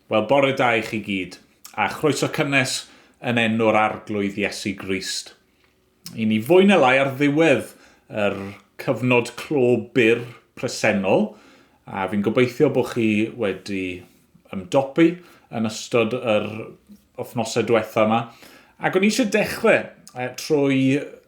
Wel, bore da i chi gyd, a chroeso cynnes yn enw'r arglwydd Iesu Grist. I ni fwy na lai ar ddiwedd yr cyfnod clo byr presennol, a fi'n gobeithio bod chi wedi ymdopi yn ystod yr wythnosau diwetha yma. Ac o'n i eisiau dechrau trwy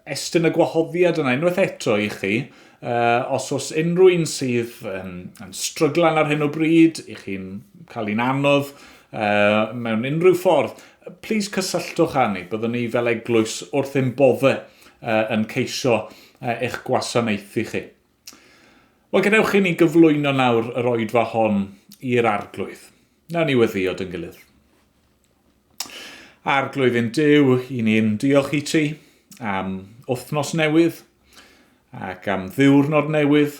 estyn y gwahoddiad yna unwaith eto i chi, os oes unrhyw un sydd yn stryglan ar hyn o bryd, i chi'n cael un anodd mewn unrhyw ffordd, plis cysylltwch â ni, byddwn ni fel eglwys wrth ein boddau yn ceisio eich gwasanaethu chi. Wel, gadewch i ni gyflwyno nawr yr oedfa hon i'r arglwydd. Nawn ni weddio yn gilydd. Arglwydd yn Duw, i ni'n diolch i ti am wythnos newydd ac am ddiwrnod newydd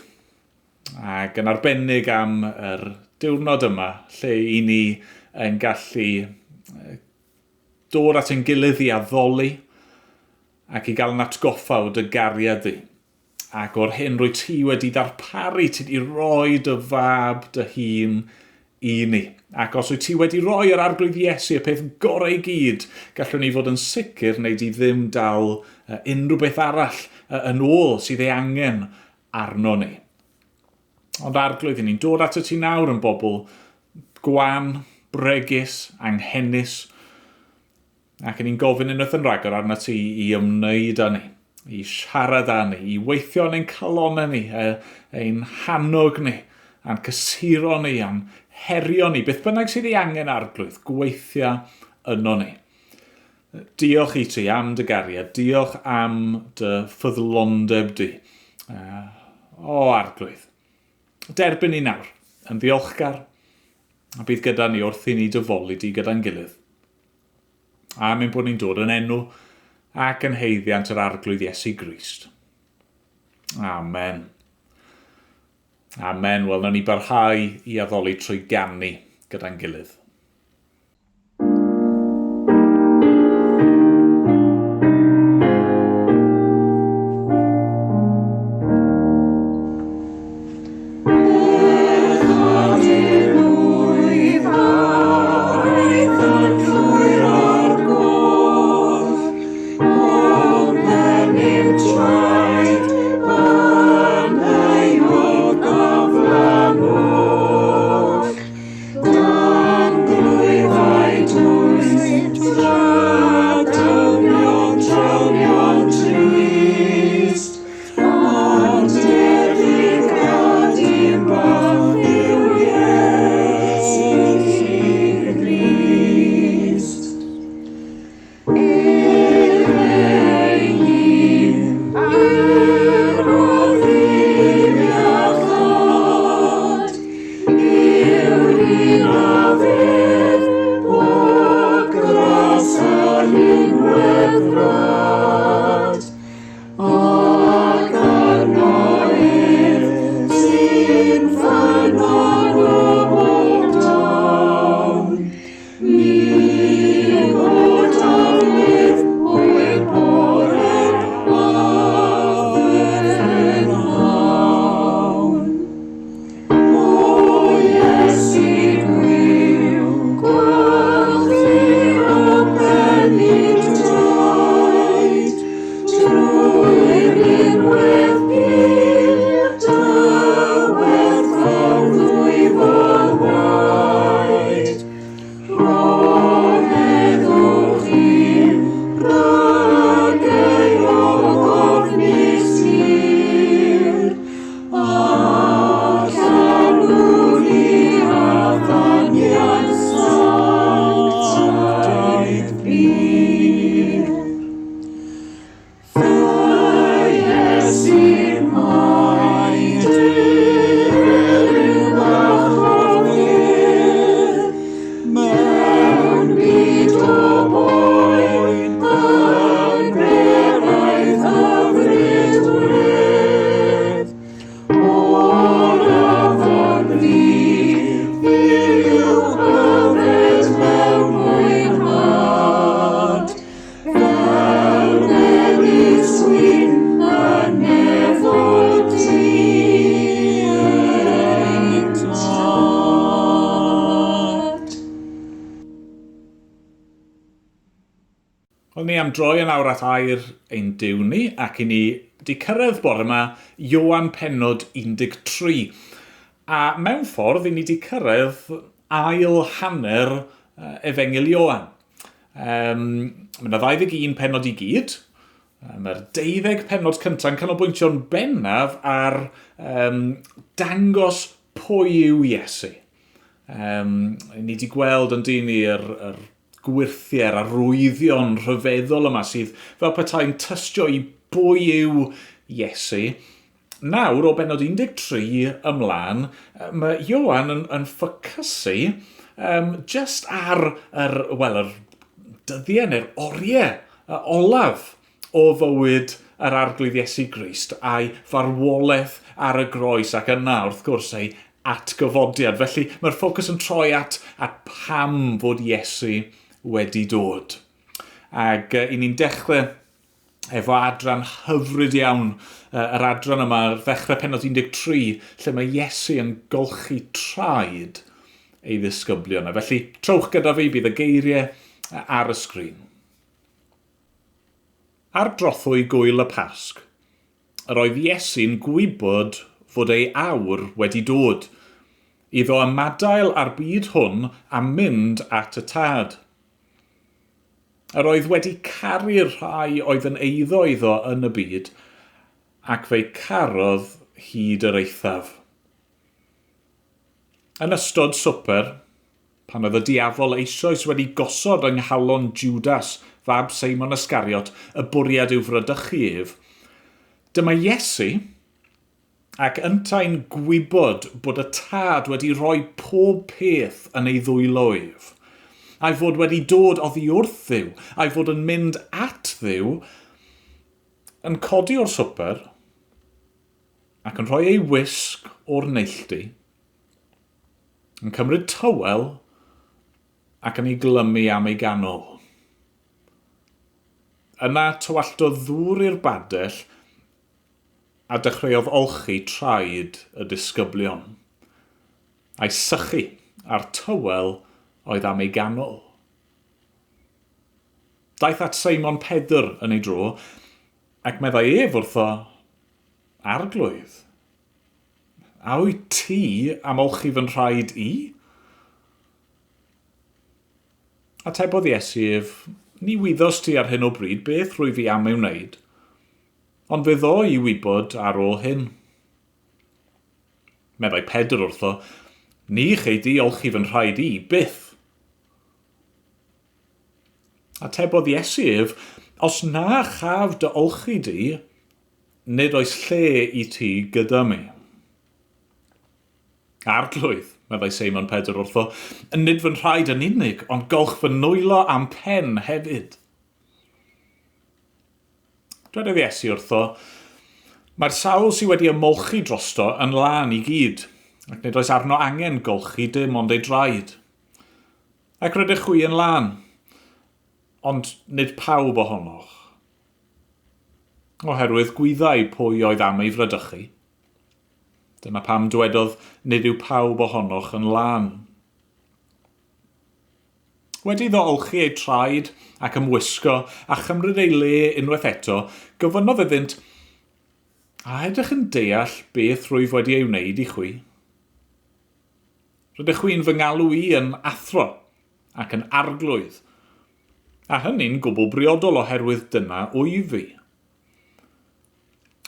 ac yn arbennig am yr diwrnod yma lle i ni yn gallu dod at ein gilydd i addoli ac i gael yn atgoffa o dy gariad ac o'r hyn rwy ti wedi darparu, ti wedi rhoi dy fab dy hun i ni. Ac os wyt ti wedi rhoi yr arglwydd Iesu, y peth gorau i gyd, gallwn ni fod yn sicr wneud i ddim dal unrhyw beth arall yn ôl sydd ei angen arno ni. Ond arglwydd, ni'n dod at y ti nawr yn bobl gwan, bregus, anghennus, ac ni'n gofyn unwaith yn rhagor arno ti i ymwneud â ni, i siarad â ni, i weithio yn ein calonau ni, ein hannog ni, a'n cysuro ni, a'n herio ni, beth bynnag sydd ei angen arglwydd, gweithio yno ni. Diolch i ti am dy gariad, diolch am dy ffyddlondeb di. Arglwydd. Derbyn ni nawr, yn ddiolchgar, a bydd gyda ni wrth i ni dyfolu di gyda'n gilydd. A mynd bod ni'n dod yn enw ac yn heiddiant yr arglwydd Iesu Grist. Amen. Amen. Wel, nawn ni barhau i addoli trwy gannu gyda'n gilydd. Done. Wel, ni am droi yn awr at air ein diw ni, ac i ni di cyrraedd bore yma Ioan pennod 13. A mewn ffordd, i ni di cyrraedd ail hanner Efengil Ioan. Mae yna 21 pennod i gyd. Mae'r 12 pennod cyntaf yn canolbwyntio'n bennaf ar dangos pwy yw Iesu. Ni di gweld yn dyn ni'r gwirthiau'r arwyddion rhyfeddol yma sydd fel petai'n tystio i bwy yw Iesu. Nawr, o bennod 13 ymlaen, mae Ioan yn ffocysu just ar yr dyddiau neu'r oriau olaf o fywyd yr arglwydd Iesu Grist a'i farwolaeth ar y groes ac yna, wrth gwrs, ei atgyfodiad. Felly mae'r ffocws yn troi at pam fod Iesu wedi dod. Ac i ni'n dechrau efo adran hyfryd iawn, yr adran yma, ddechrau pennod 13, lle mae Iesu yn golchi traed ei ddisgyblion. Felly, trowch gyda fi, bydd y geiriau ar y sgrin. Ar drothwy gwyl y Pasg, yr oedd Iesu'n gwybod fod ei awr wedi dod, iddo ymadael ar byd hwn a mynd at y tad. Yr oedd wedi caru'r rhai oedd yn eiddo iddo yn y byd, ac fe'i carodd hyd yr eithaf. Yn ystod swper, pan oedd y diafol eisoes wedi gosod yng nghalon Judas, fab Seimon Ysgariot, y bwriad i'w fradychu ef, dyma Iesu, ac yntau'n gwybod bod y tad wedi rhoi pob peth yn ei ddwylo ef, a'i fod wedi dod oddi wrth Dduw, a'i fod yn mynd at Dduw, yn codi o'r swper, ac yn rhoi ei wisg o'r neilltu, yn cymryd tywel, ac yn ei glymu am ei ganol. Yna tywalltodd ddŵr i'r badell, a dechreuodd olchi traed y disgyblion, a'i sychu ar tywel oedd am ei ganol. Daeth at Seimon Pedr yn ei dro, ac meddai ef wrtho, arglwydd, a wyt ti am olchi fy nhraed i? Atebodd Iesu ef, ni wyddos ti ar hyn o bryd beth rwy fi am ei wneud, ond fe ddo i wybod ar ôl hyn. Meddai Pedr wrtho, ni chei di olchi fy nhraed i, byth. Atebodd Iesu ef, os na chaf dy olchi di, nid oes lle i ti gyda mi. Arglwydd, meddai Seimon Pedr wrtho, nid fy nhraed yn unig, ond golch fy nwylo am pen hefyd. Dwedodd Iesu wrtho, mae'r sawl sydd wedi ymolchi drosto yn lan i gyd, ac nid oes arno angen golchi dim ond ei draed. Ac rydych chwi yn lan, ond nid pawb ohonoch. Oherwydd gwyddau pwy oedd am ei fradychu. Dyna pam dwedodd nid yw pawb ohonoch yn lan. Wedi iddo olchi ei traed ac ymwisgo a chymryd ei le unwaith eto, gofynnodd iddynt, a ydych yn deall beth rwyf wedi ei wneud i chwi? Rydych chwi'n fy ngalw i yn athro ac yn arglwydd, a hynny'n gwbl briodol oherwydd dyna wyf fi.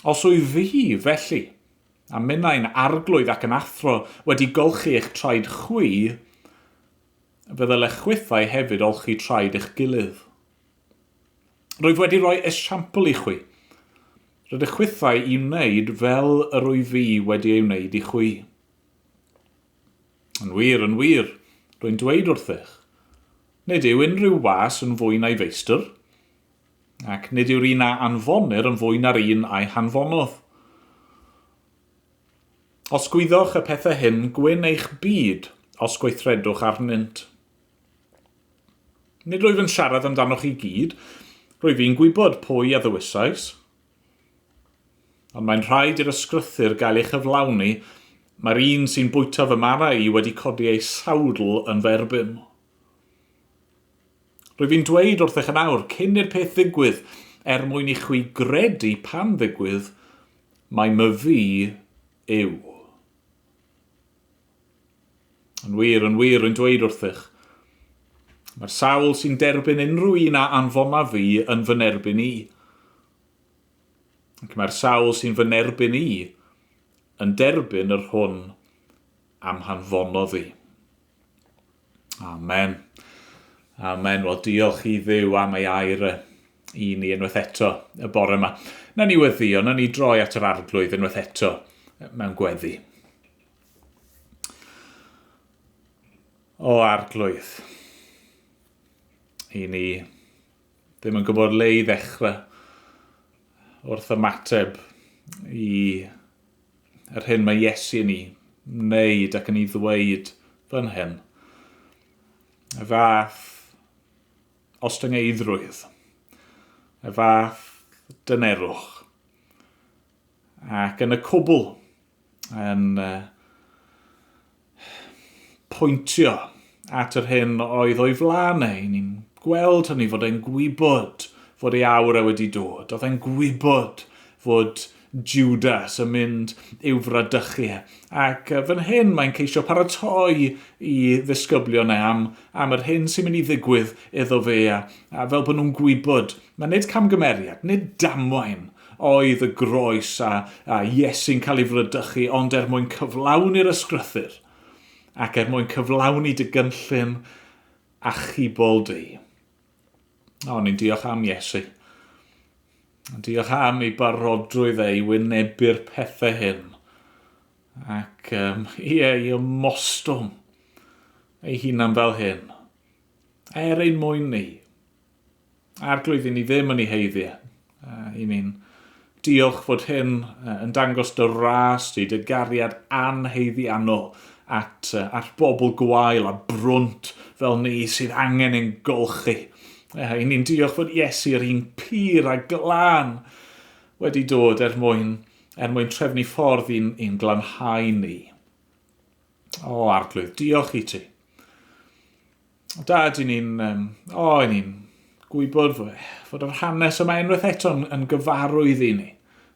Os wyf fi, felly, a minnau'n arglwydd ac yn athro wedi golchi eich traed chwi, fyddai'ch chwithau hefyd olchi traed eich gilydd. Rwyf wedi rhoi esiampl i chwi. Rydych chwithau i wneud fel yr wyf fi wedi ei wneud i chwi. Yn wir, rwy'n dweud wrthych. Nid yw unrhyw was yn fwy na'i feistr, ac nid yw'r un a anfonir yn fwy na'r un a'i hanfonodd. Os gwyddoch y pethau hyn, gwyn eich byd os gweithredwch arnynt. Nid rwyf yn siarad amdanoch i gyd, rwyf fi'n gwybod pwy a ddywysais. Ond mae'n rhaid i'r ysgrythyr gael ei chyflawni, mae'r un sy'n bwyta fy mara i wedi codi ei sawdl yn ferbyn. Rwy fi'n dweud wrthych yn awr, cyn i'r peth ddigwydd, mwyn i chwi gredu pan ddigwydd, mae my fi yw. Yn wir, rwy'n dweud wrthych. Mae'r sawl sy'n derbyn unrhyw un a anfona fi yn fy nerbyn i. Ac mae'r sawl sy'n fy nerbyn i yn derbyn yr hwn am hanfono fi. Amen. Amen. Wel, diolch i Dduw am ei air i ni unwaith eto y bore yma. Na ni weddio, na ni droi at yr arglwydd unwaith eto mewn gweddi. O arglwydd. I ni ddim yn gwybod le i ddechrau wrth ymateb i yr hyn mae Iesu ni wneud ac yn ei ddweud fan hyn. Y fath ostyngeidrwydd, y fath dynerwch, ac yn y cwbl yn pwyntio at yr hyn oedd o'i flanau. Ni'n gweld hynny fod e'n gwybod fod ei awr wedi dod. Oedd e'n gwybod fod Judas yn mynd i'w fradychu. Ac fan hyn mae'n ceisio paratoi i ddisgyblion am yr hyn sy'n mynd i ddigwydd iddo fe. A fel bod nhw'n gwybod, mae nid camgymeriad, nid damwain oedd y groes a Iesu'n cael ei fradychu, ond mwyn cyflawni'r ysgrythyr ac mwyn cyflawni dy gynllun achubol di. O, ni'n diolch am Iesu. Diolch am ei barodrwydd ei wynebu'r pethau hyn. Ac ei ymostwm ei hunan fel hyn. Ein mwyn ni. Arglwydd i ni ddim yn ei heiddiau. I ni'n diolch fod hyn yn dangos dy ras di, dy gariad anheiddiannol at bobl gwael a brwnt fel ni sydd angen ein golchi. I ni'n diolch fod Iesu yr un pur a glân wedi dod mwyn trefnu ffordd i'n glanhau ni. O, arglwydd, diolch i ti. Dad, ni'n gwybod fod yr hanes yma unwaith eto yn gyfarwydd i ni.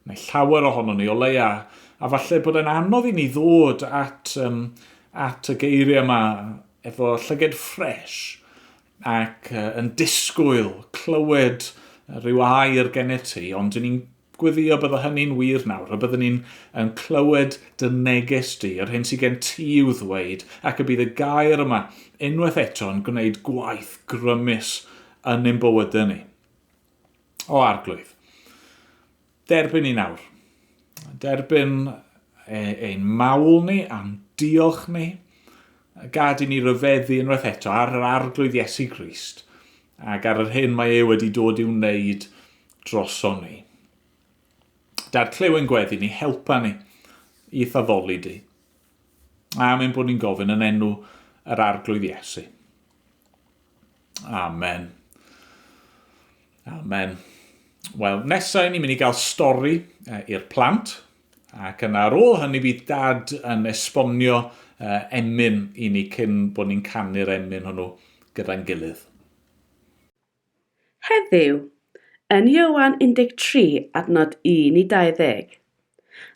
Neu llawer ohono ni o leia. A falle bod yn anodd i ni ddod at y geiriau yma efo llyged ffres ac yn disgwyl clywed rhyw air gennych ti, ond ni'n gweddio bydda hynny'n wir nawr, a bydda ni'n clywed dy neges di, yr hyn sydd gen ti i'w ddweud, ac y bydd y gair yma unwaith eto yn gwneud gwaith grymus yn ein bywydau ni. O arglwydd, derbyn ni nawr. Derbyn ein mawl ni a'n diolch ni, gad i ni ryfeddu unwaith eto ar yr arglwydd Iesu Grist ac ar yr hyn mae wedi dod i'w wneud droson ni. Dad, clyw yn gweddi ni, helpa ni i thaddoli di. A mae'n bod ni'n gofyn yn enw yr arglwydd Iesu. Amen. Amen. Wel, nesaf ni'n mynd i gael stori i'r plant, ac yna ar ôl hynny bydd Dad yn esbonio emyn i ni cyn bod ni'n canu'r emyn hwnnw gyda'n gilydd. Heddiw, yn Ioan 13 adnod 1 i 20,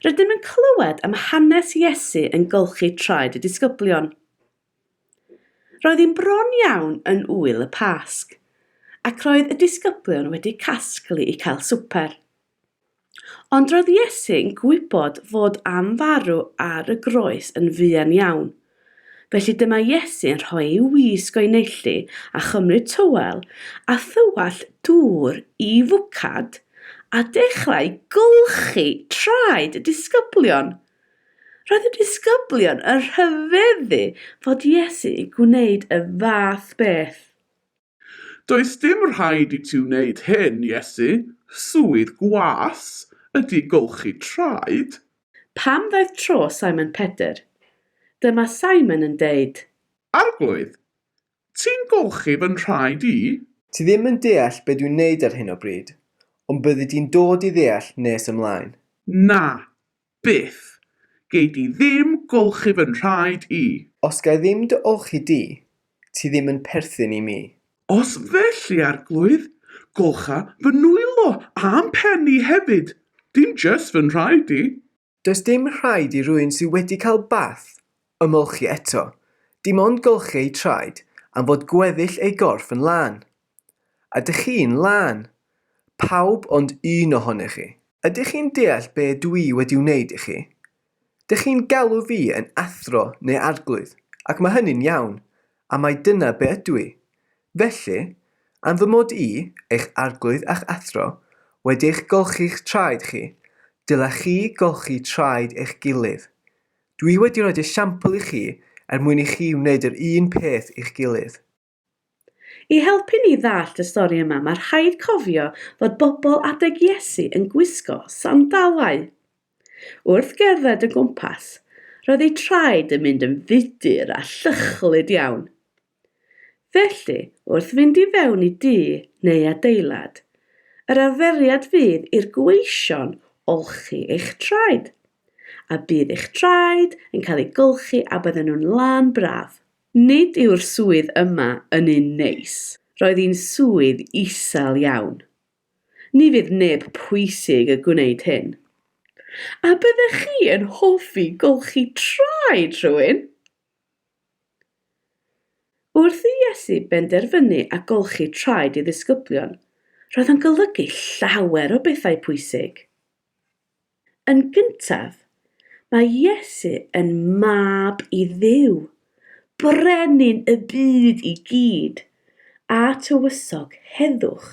rydym yn clywed am hanes Iesu yn golchi traed y disgyblion. Roedd hi'n bron iawn yn ŵyl y Pasg, ac roedd y disgyblion wedi casglu i cael swper. Ond roedd Iesu yn gwybod fod am farw ar y groes yn fuan iawn. Felly dyma Iesu yn rhoi ei wisg o'i neillu a chymryd tywel a thywall dŵr i fwcad a dechrau golchi traed y disgyblion. Roedd y disgyblion yn rhyfeddu fod Iesu yn gwneud y fath beth. Does dim rhaid i ti wneud hyn, Iesu. Swydd gwas ydy golchi traed. Pam ddaeth tro Simon Pedr? Dyma Simon yn deud, Arglwydd, ti'n golchi fy nhraed i? Ti ddim yn deall beth dwi'n wneud ar hyn o bryd, ond byddi di'n dod i ddeall nes ymlaen. Na, byth. Gei di ddim golchi fy nhraed i. Os gai ddim dy olchi di, ti ddim yn perthyn i mi. Os felly arglwydd, golcha fy nwylo a'n penni hefyd. Dim just fy nhraed i. Does dim rhaid i rywun sydd wedi cael bath ymolchi eto. Dim ond golchi ei traed am fod gweddill ei gorff yn lân. Ydych chi'n lân? Pawb ond un ohonych chi. Ydych chi'n deall be dwi wedi wneud i chi? Dych chi'n galw fi yn athro neu arglwydd, ac mae hynny'n iawn, a mae dyna be ydw i. Felly, am fy mod i, eich arglwydd a'ch athro, wedi'ch golchi'ch traed chi, dylech chi golchi traed eich gilydd. Dwi wedi rhoi esiampl i chi mwyn i chi wneud yr un peth i'ch gilydd. I helpu ni ddallt y stori yma, mae rhaid cofio fod bobl adeg Iesu yn gwisgo sandalau. Wrth gerdded y gwmpas, roedd ei traed yn mynd yn fudur a llychlyd iawn. Felly, wrth fynd i fewn i dŷ neu adeilad, yr arferiad fydd i'r gweision olchi eich traed, a bydd eich traed yn cael ei golchi a bydden nhw'n lân braf. Nid yw'r swydd yma yn un neis. Roedd hi'n swydd isel iawn. Ni fydd neb pwysig y gwneud hyn. A byddech chi yn hoffi golchi traed rhywun? Wrth i Iesu benderfynu a golchi traed i ddisgyblion, roedd yn golygu llawer o bethau pwysig. Yn gyntaf, mae Iesu yn mab i Dduw, brenin y byd i gyd, a tywysog heddwch.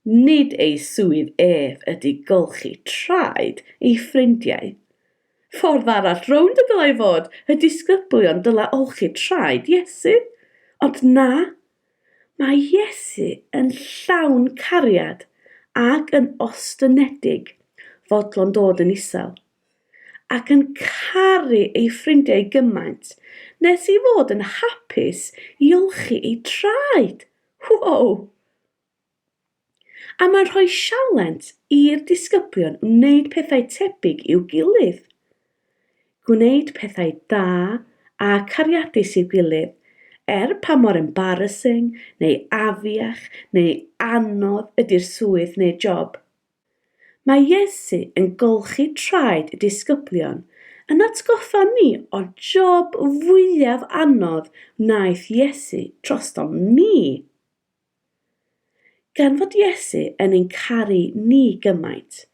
Nid ei swydd ef ydy golchi traed ei ffrindiau. Ffordd arall rownd y dylai fod, y disgyblion dylai olchi traed Iesu. Ond na, mae Iesu yn llawn cariad ac yn ostynedig, fodlon dod yn isel, ac yn caru ei ffrindiau gymaint, nes i fod yn hapus i olchi ei traed. Wow! A mae'n rhoi sialent i'r disgyblion wneud pethau tebyg i'w gilydd. Gwneud pethau da a cariadus i'w gilydd, pa mor embarrassing, neu afiach, neu anodd ydy'r swydd neu job. Mae Iesu yn golchi traed y disgyblion yn atgoffa ni o'r job fwyaf anodd wnaeth Iesu drosto ni. Gan fod Iesu yn ein caru ni gymaint,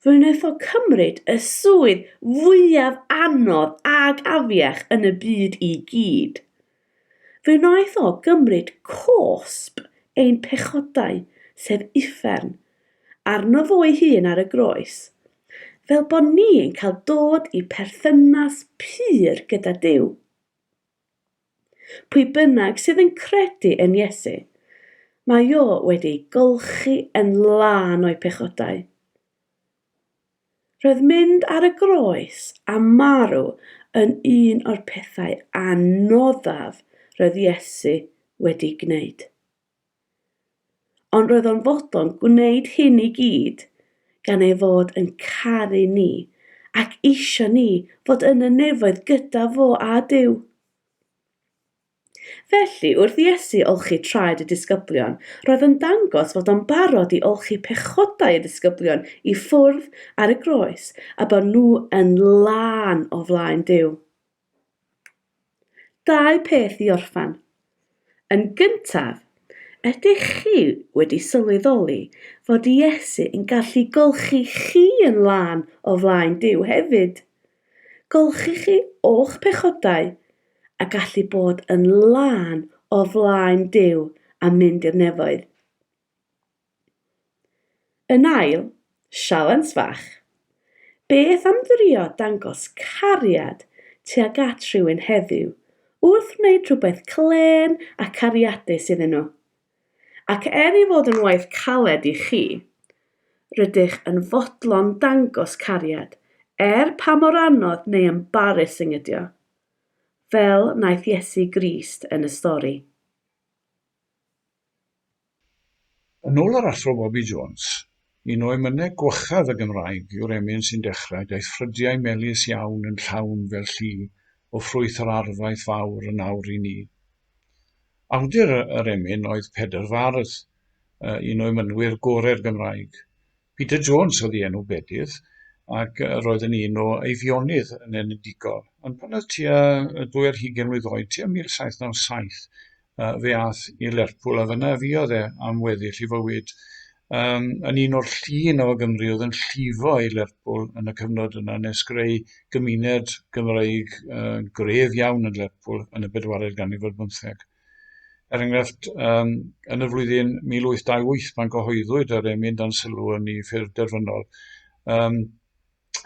fe wnaeth o cymryd y swydd fwyaf anodd ag afiach yn y byd i gyd. Fe wnaeth o gymryd cosb ein pechodau, sef uffern, arno fo'i hun ar y groes, fel bod ni yn cael dod i perthynas pur gyda Duw. Pwy bynnag sydd yn credu yn Iesu, mae o wedi golchi yn lân o'i pechodau. Roedd mynd ar y groes a marw yn un o'r pethau anoddaf roedd Iesu wedi gwneud. Ond roedd o'n fodlon gwneud hyn i gyd gan ei fod yn caru ni ac isio ni fod yn y nefoedd gyda fo a Duw. Felly, wrth Iesu olchi traed y disgyblion, roedd yn dangos fod o'n barod i olchi pechodau y disgyblion i ffwrdd ar y groes a bod nhw yn lân o flaen Duw. 2 peth i orffan. Yn gyntaf, ydych chi wedi sylweddoli fod Iesu yn gallu golchi chi yn lân o flaen Duw hefyd? Golchi chi o'ch pechodau a gallu bod yn lân o flaen Duw a mynd i'r nefoedd. Yn ail, sialens fach. Beth am drio dangos cariad tuag at rhywun heddiw wrth wneud rhywbeth clen a cariadus iddyn nhw? Ac i fod yn waith caled i chi, rydych yn fodlon dangos cariad pa mor anodd neu embarrassing ydy o, fel wnaeth Iesu Grist yn y stori. Yn ôl yr athro Bobby Jones, un o emynau gwychaf y Gymraeg yw'r emyn sy'n dechrau daeth ffrydiau melys iawn yn llawn fel llu o ffrwyth yr arfaeth fawr yn awr i ni. Awdur yr emyn oedd Pedr Fardd, un o'i mynwyr gorau'r Gymraeg. Peter Jones oedd ei enw bedydd, ac roedd yn un o eifionydd yn enedigol. Ond pan oedd tua 20 mlwydd oed, tua 1797, fe ath i Lerpwl, a fyna fuodd am weddill i fywyd. Yn un o'r llun o Gymru oedd yn llifo i Lerpwl yn y cyfnod yna, nes greu gymuned Gymraeg gref iawn yn Lerpwl yn y 14eg ganrif ar 15. Er enghraifft, yn y flwyddyn 1828, pan gyhoeddwyd yr emyn dan sylw yn ei ffurf derfynol,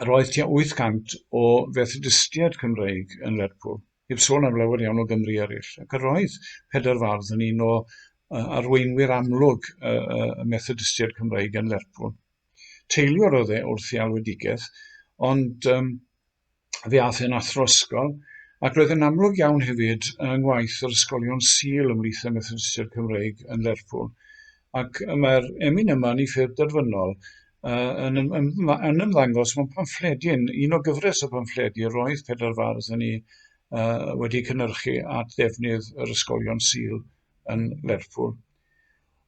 roedd tua 800 o fethodistiaid Cymreig yn Lerpwl, heb sôn am lawer iawn o Gymru eraill. Ac roedd Pedr Fardd yn un o arweinwyr amlwg y methodistiaid Cymreig yn Lerpwl. Teiliwr oedd wrth ei alwedigaeth, ond fe ath e'n athro ysgol, ac roedd yn amlwg iawn hefyd yng ngwaith yr ysgolion Sul ymhlith y Methodistiaid Cymreig yn Lerpwl. Ac mae'r emyn yma yn ei ffurf derfynol yn ymddangos mewn pamffledyn, un o gyfres o pamffledi roedd Pedr Fardd yn wedi cynhyrchu at ddefnydd yr ysgolion Sul yn Lerpwl.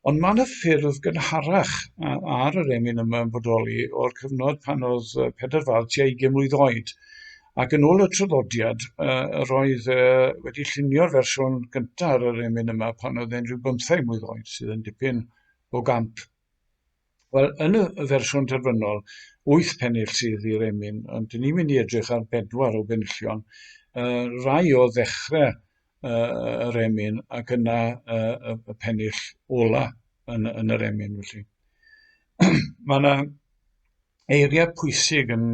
Ond mae yna ffurf gynharach ar yr emyn yma yn bodoli o'r cyfnod pan oedd Pedr Fardd tua 20 mlwydd oed. Ac yn ôl y traddodiad, roedd wedi llunio'r fersiwn gyntaf ar yr emyn yma pan oedd e'n rhyw 15 mlwydd oed, sydd yn dipyn o gamp. Wel, yn y fersiwn terfynol, 8 pennill sydd i'r emyn, ond dyn ni'n mynd i edrych ar 4 o benillion. Rai o ddechrau yr emyn ac yna y pennill ola yn yr emyn. Felly. Mae yna eiriau pwysig yn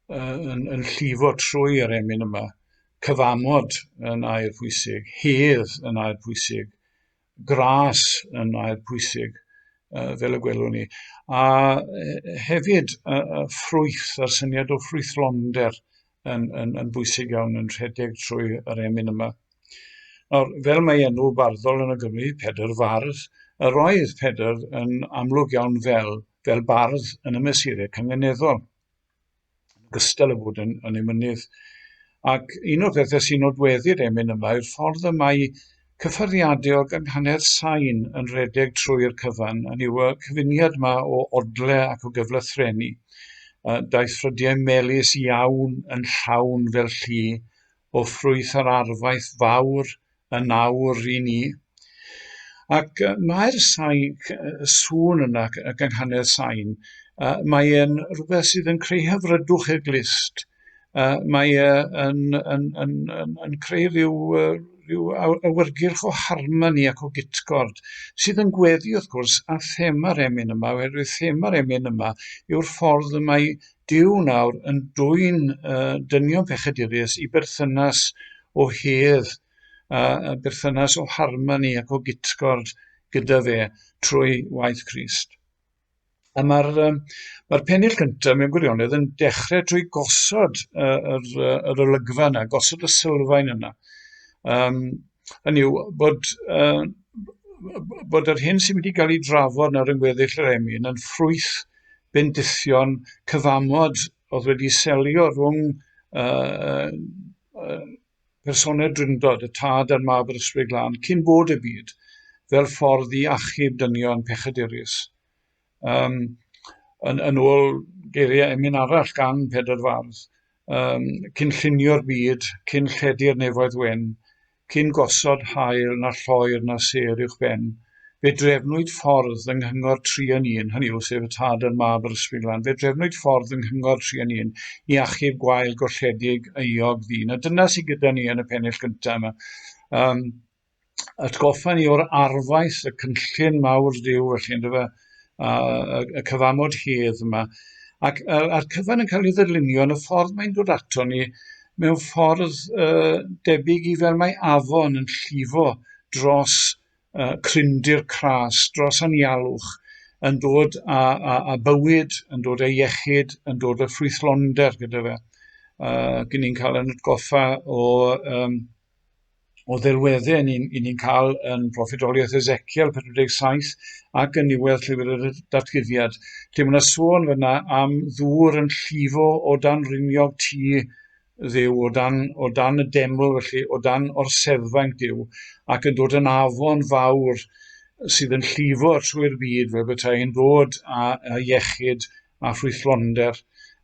llifo trwy'r emyn yma. Cyfamod yn air pwysig, hedd yn air pwysig, gras yn air pwysig, fel y gwelwn ni. A hefyd ffrwyth, a'r syniad o ffrwythlonder yn bwysig iawn yn rhedeg trwy yr emyn yma. Nawr, fel mae enw barddol yn y Gymru, Pedr Fardd, roedd Pedr yn amlwg iawn fel bardd yn y mesurau cangeneddol, gystal y bod yn ei mynydd. Ac un o'r pethau sy'n nodweddu'r emyn yma yw'r ffordd y mae cyffyriadau o ganghanedd sain yn rhedeg trwy'r cyfan, yn yw y cyfuniad yma o odle ac o gyflethreni. Daeth ffrydiau melys iawn yn llawn fel llu, o ffrwyth ar arfaith fawr yn awr i ni. Ac mae'r sŵn yna, y ganghanedd sain, mae e'n rhywbeth sydd yn creu hyfrydwch i'r glist. Mae yn creu rhyw awyrgylch o harmoni ac o gitgord, sydd yn gweddu wrth gwrs a thema'r emyn yma, oherwydd thema'r emyn yma yw'r ffordd y mae Duw nawr yn dwyn dynion pechadurus i berthynas o hedd, berthynas o harmoni ac o gitgord gyda fe trwy waith Crist. A mae'r pennill cyntaf mewn gwirionedd yn dechrau trwy gosod yr olygfa yna, gosod y sylfaen yna. Hynny yw bod yr hyn sy'n mynd i gael ei drafod nawr yn gweddill yr emyn yn ffrwyth bendithion cyfamod oedd wedi selio rhwng personau dryndod, y tad a'r mab yr ysbryd glân, cyn bod y byd, fel ffordd i achub dynion pechadurus. Yn ôl geiriau emyn arall gan Pedr Fardd, cyn llunio'r byd, cyn lledu'r nefoedd wen, cyn gosod haul na lloer na ser uwch ben, fe drefnwyd ffordd yng nghyngor 3-1, hynny yw sef y tad yn mab yr ysbryd glân, fe drefnwyd ffordd yng nghyngor 3-1 i achub gwael golledig euog ddyn. A dyna sydd gyda ni yn y pennill gyntaf yma. Atgoffa ni o'r arfaith, y cynllun mawr Duw, felly, ynddo fe, y cyfamod hedd yma. Ac a'r cyfan yn cael ei ddylunio yn y ffordd mae'n dod ato ni mewn ffordd debyg i fel mae afon yn llifo dros cryndir cras, dros anialwch, yn dod a bywyd, yn dod â iechyd, yn dod â ffrwythlonder gyda fe. Gyn ni'n cael yn atgoffa o ddelweddau ni'n cael yn proffedoliaeth Ezekiel 47 ac yn niwedd llyfr y datguddiad, lle mae yna sôn fyna am ddŵr yn llifo o dan riniog tŷ Dduw, o dan y deml felly, o dan orseddfaint Duw, ac yn dod yn afon fawr sydd yn llifo trwy'r byd fel betai'n dod a iechyd a ffrwythlonder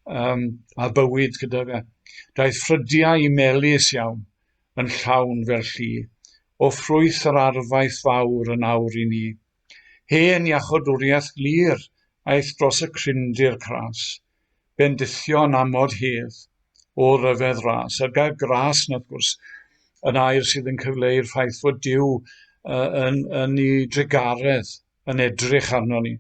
a bywyd gyda fe. Daeth ffrydiau melys iawn yn llawn fel llu, o ffrwyth yr arfaeth fawr yn awr i ni. Hen iachadwriaeth glir aeth dros y cryndir cras, bendithion amod hedd, o ryfedd ras. A'r gair gras, wrth gwrs, yn air sydd yn cyfleu'r ffaith fod Duw yn ei drigaredd, yn edrych arno ni.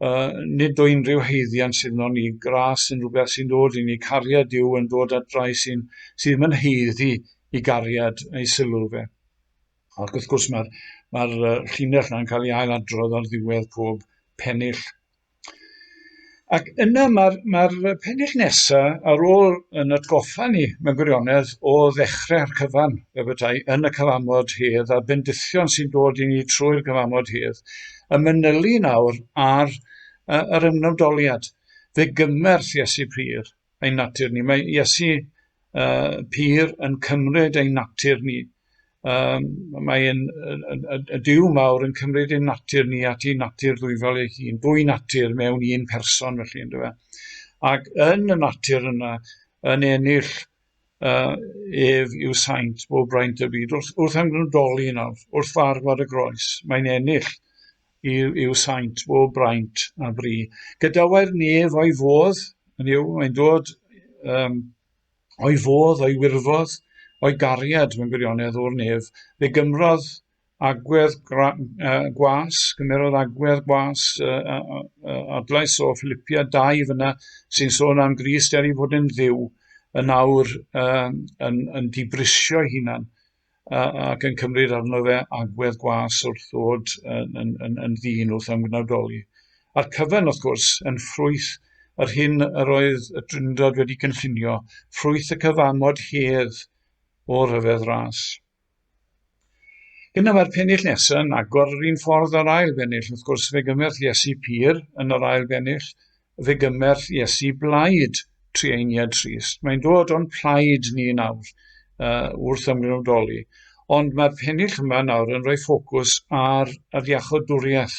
Nid o unrhyw haeddiant sydd arno ni. Gras yn rhywbeth sy'n dod i ni. Cariad Duw yn dod at rai sydd ddim yn haeddu i gariad ei sylw fe. Ac wrth gwrs mae'r llinell yna'n cael ei ailadrodd ar ddiwedd pob pennill. Ac yna mae'r pennill nesaf ar ôl yn atgoffa ni mewn gwirionedd o ddechrau'r cyfan, fe bydai, yn y cyfamod hedd a bendithion sy'n dod i ni trwy'r cyfamod hedd, y manylu nawr ar yr ymwdoliad. Fe gymerth Iesu Pur ein natur ni. Mae Iesu Pur yn cymryd ein natur ni. Mae'n y Duw mawr yn cymryd ein natur ni at ei natur ddwyfol ei hun, dwy natur mewn un person felly, ynddo fe. Ac yn y natur yna, yn ennill ef yw saint bob braint y byd, wrth ymwdoli nawr, wrth farfod y groes, mae'n ennill yw saint bob braint a bri. Gydawai'r nef o'i fodd, mae'n dod o'i fodd, o'i wirfodd, o'i gariad mewn gwirionedd o'r nef. Fe gymrodd agwedd gwas, gymerodd agwedd gwas adlais o Philipia 2 fyna sy'n sôn am Grist er i fod yn dduw yn awr yn dibrisio hunan ac yn cymryd arno fe agwedd gwas wrth ddod yn ddyn wrth ymwneudoli. A'r cyfan, wrth gwrs, yn ffrwyth yr hyn yr oedd y Drindod wedi cynllunio, ffrwyth y cyfamod hedd o ryfedd ras. Gyda mae'r pennill nesaf yn agor yr un ffordd ar ail bennill. Wrth gwrs, fe gymerth Iesu Pur yn yr ail bennill, fe gymerth Iesu Blaid Trieniad Trist. Mae'n dod o'n plaid ni nawr wrth ymwneudoli. Ond mae'r pennill yma nawr yn rhoi ffocws ar yr iachadwriaeth.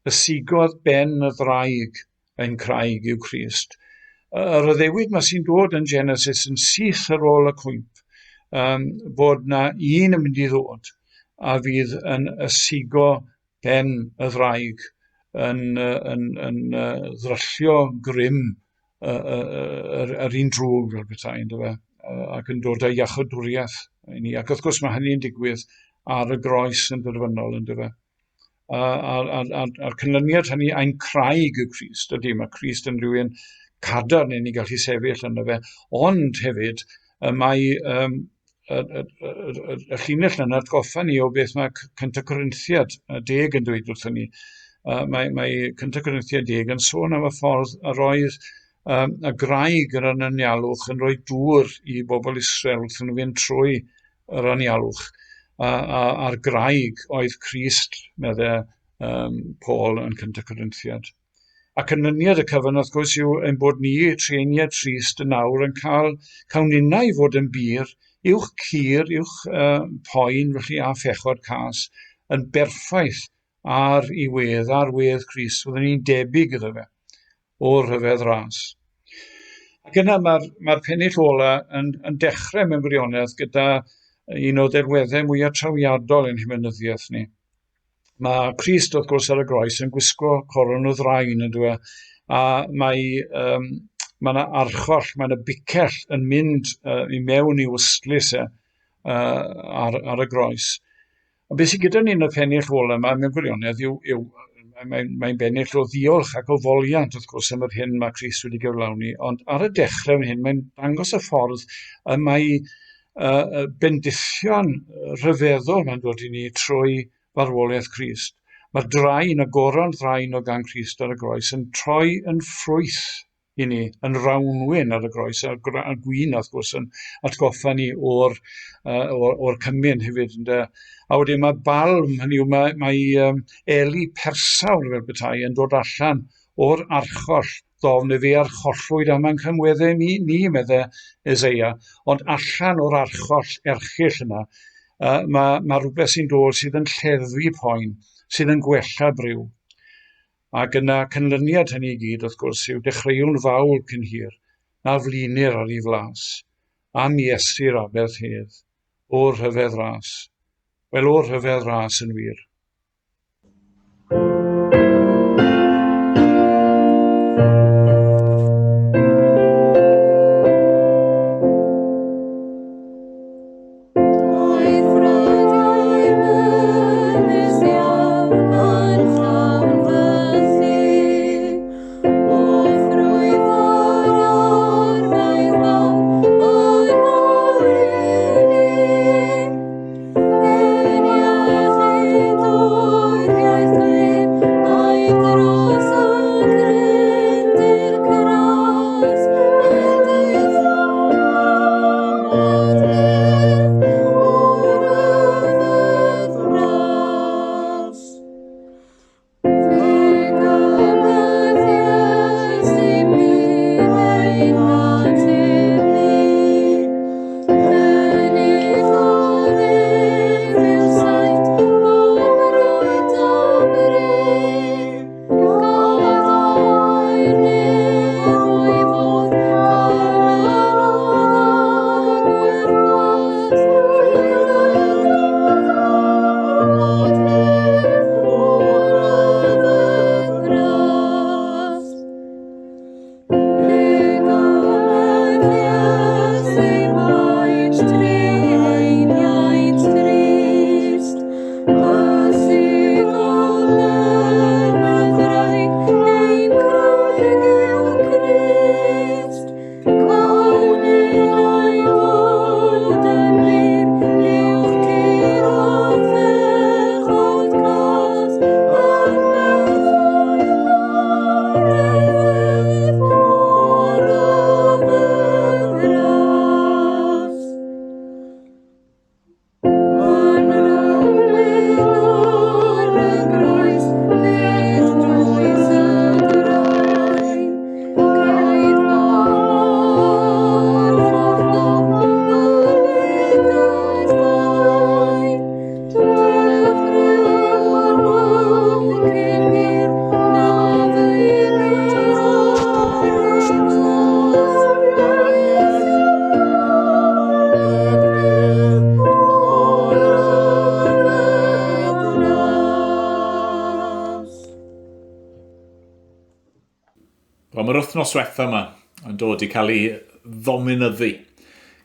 Y sigodd ben y ddraig ein craig yw Crist. Yr addewid mae sy'n dod yn Genesis yn syth ar ôl y cwymp, bod na un yn mynd i ddod a fydd yn ysigo ben y ddraig yn ddryllio grym yr un drwg fel petai, ac yn dod â iachadwriaeth i ni. Ac wrth gwrs mae hynny'n digwydd ar y groes yn dyrfynol, a'r canlyniad hynny ein craig yw Crist, ydy, mae Crist yn rhywun cadarn i ni gallu sefyll yno fe, ond hefyd mae y llinell yn atgoffa ni o beth mae Cynta Corinthiad 10 yn dweud wrthyn ni. Mae Cynta Corinthiad 10 yn sôn am y ffordd yr oedd y graig yr anialwch yn rhoi dŵr i bobl Israel wrth nhw fynd trwy yr anialwch. A'r graig oedd Crist, meddai Paul yn Cynta Corinthiad. Ac yn myniad y cyfan, wrth gwrs, yw ein bod ni, Trieniad Trist yn nawr, yn cael cawninau fod yn bir, uwch cur, uwch poen, felly a phechod cas, yn berffaith ar ei wedd, ar wedd Crist, fyddwn ni'n debyg iddo fe, o'r rhyfedd ras. Ac yna mae'r pennill ola yn dechrau mewn gwirionedd gyda un o ddelweddau mwyaf trawiadol yn hymenyddiaeth ni. Mae Crist, wrth gwrs, ar y groes yn gwisgo coron o ddrain, a mae yna archoll, mae yna bicell yn mynd i mewn i wstlus ar y groes. A beth sydd gyda ni yn y pennill ola yma mewn gwirionedd yw mae'n bennill o ddiolch ac o foliant, wrth gwrs, am yr hyn mae Crist wedi gyflawni. Ond ar y dechrau hyn, mae'n dangos y ffordd y mae bendithion rhyfeddol mae'n dod i ni trwy farwolaeth Crist. Mae'r draen, y goron draen o gan Crist ar y groes yn troi yn ffrwyth i ni, yn rawnwyn ar y groes, a'r gwyn, wrth gwrs, yn atgoffa ni o'r cymyn hefyd. A wedyn mae balm, hynny yw, mae eli persawr fel petai yn dod allan o'r archoll ddofn i fi archollwyd am yn cymweddau ni meddai Eseia, ond allan o'r archoll erchyll yna, mae rhywbeth sy'n dod sydd yn lleddfu poen, sydd yn gwella bryw. Ac yna canlyniad hynny i gyd, wrth gwrs, yw dechreuwn fawr cyn hir, na flinir ar ei flas, am Iesu'r aberthedd, o'r rhyfedd ras. Wel, o'r rhyfedd ras yn wir. Mae'r wythnos diwetha yma yn dod i cael ei ddominyddu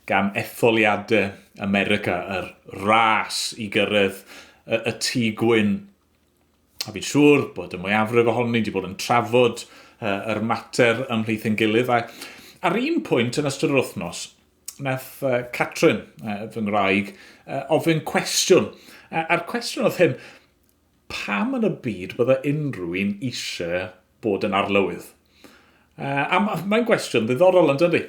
gan etholiadau America, yr ras i gyrraedd y tŷ gwyn. A fi'n siŵr bod y mwyafrif ohoni wedi bod yn trafod yr mater ymhlith yn gilydd. Ar un pwynt yn ystod yr wythnos, nath Catrin, fy ngwraig, ofyn cwestiwn. A'r cwestiwn oedd hyn, pam yn y byd bydde unrhyw un eisiau bod yn arlywydd? A mae'n gwestiwn ddiddorol yn dydi.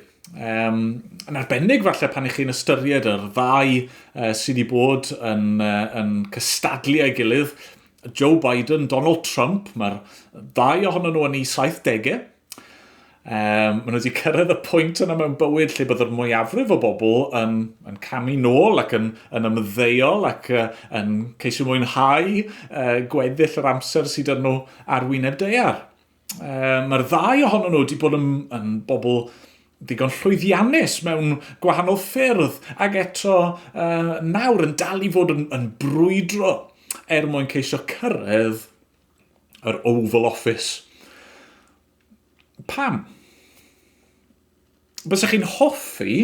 Yn arbennig falle pan i'ch chi'n ystyried yr ddau sydd wedi bod yn cystadlu ei gilydd, Joe Biden, Donald Trump, mae'r ddau ohonyn nhw yn ei 70au. Maen nhw wedi cyrraedd y pwynt yna mewn bywyd lle byddai'r mwyafrif o bobl yn camu nôl ac yn ymddeol ac yn ceisio mwynhau gweddill yr amser sydd yn nhw ar wyneb daear. Mae'r ddau ohonyn nhw wedi bod yn bobl ddigon llwyddiannus mewn gwahanol ffyrdd ac eto nawr yn dal i fod yn brwydro mwyn ceisio cyrraedd yr Oval Office. Pam? Bysach chi'n hoffi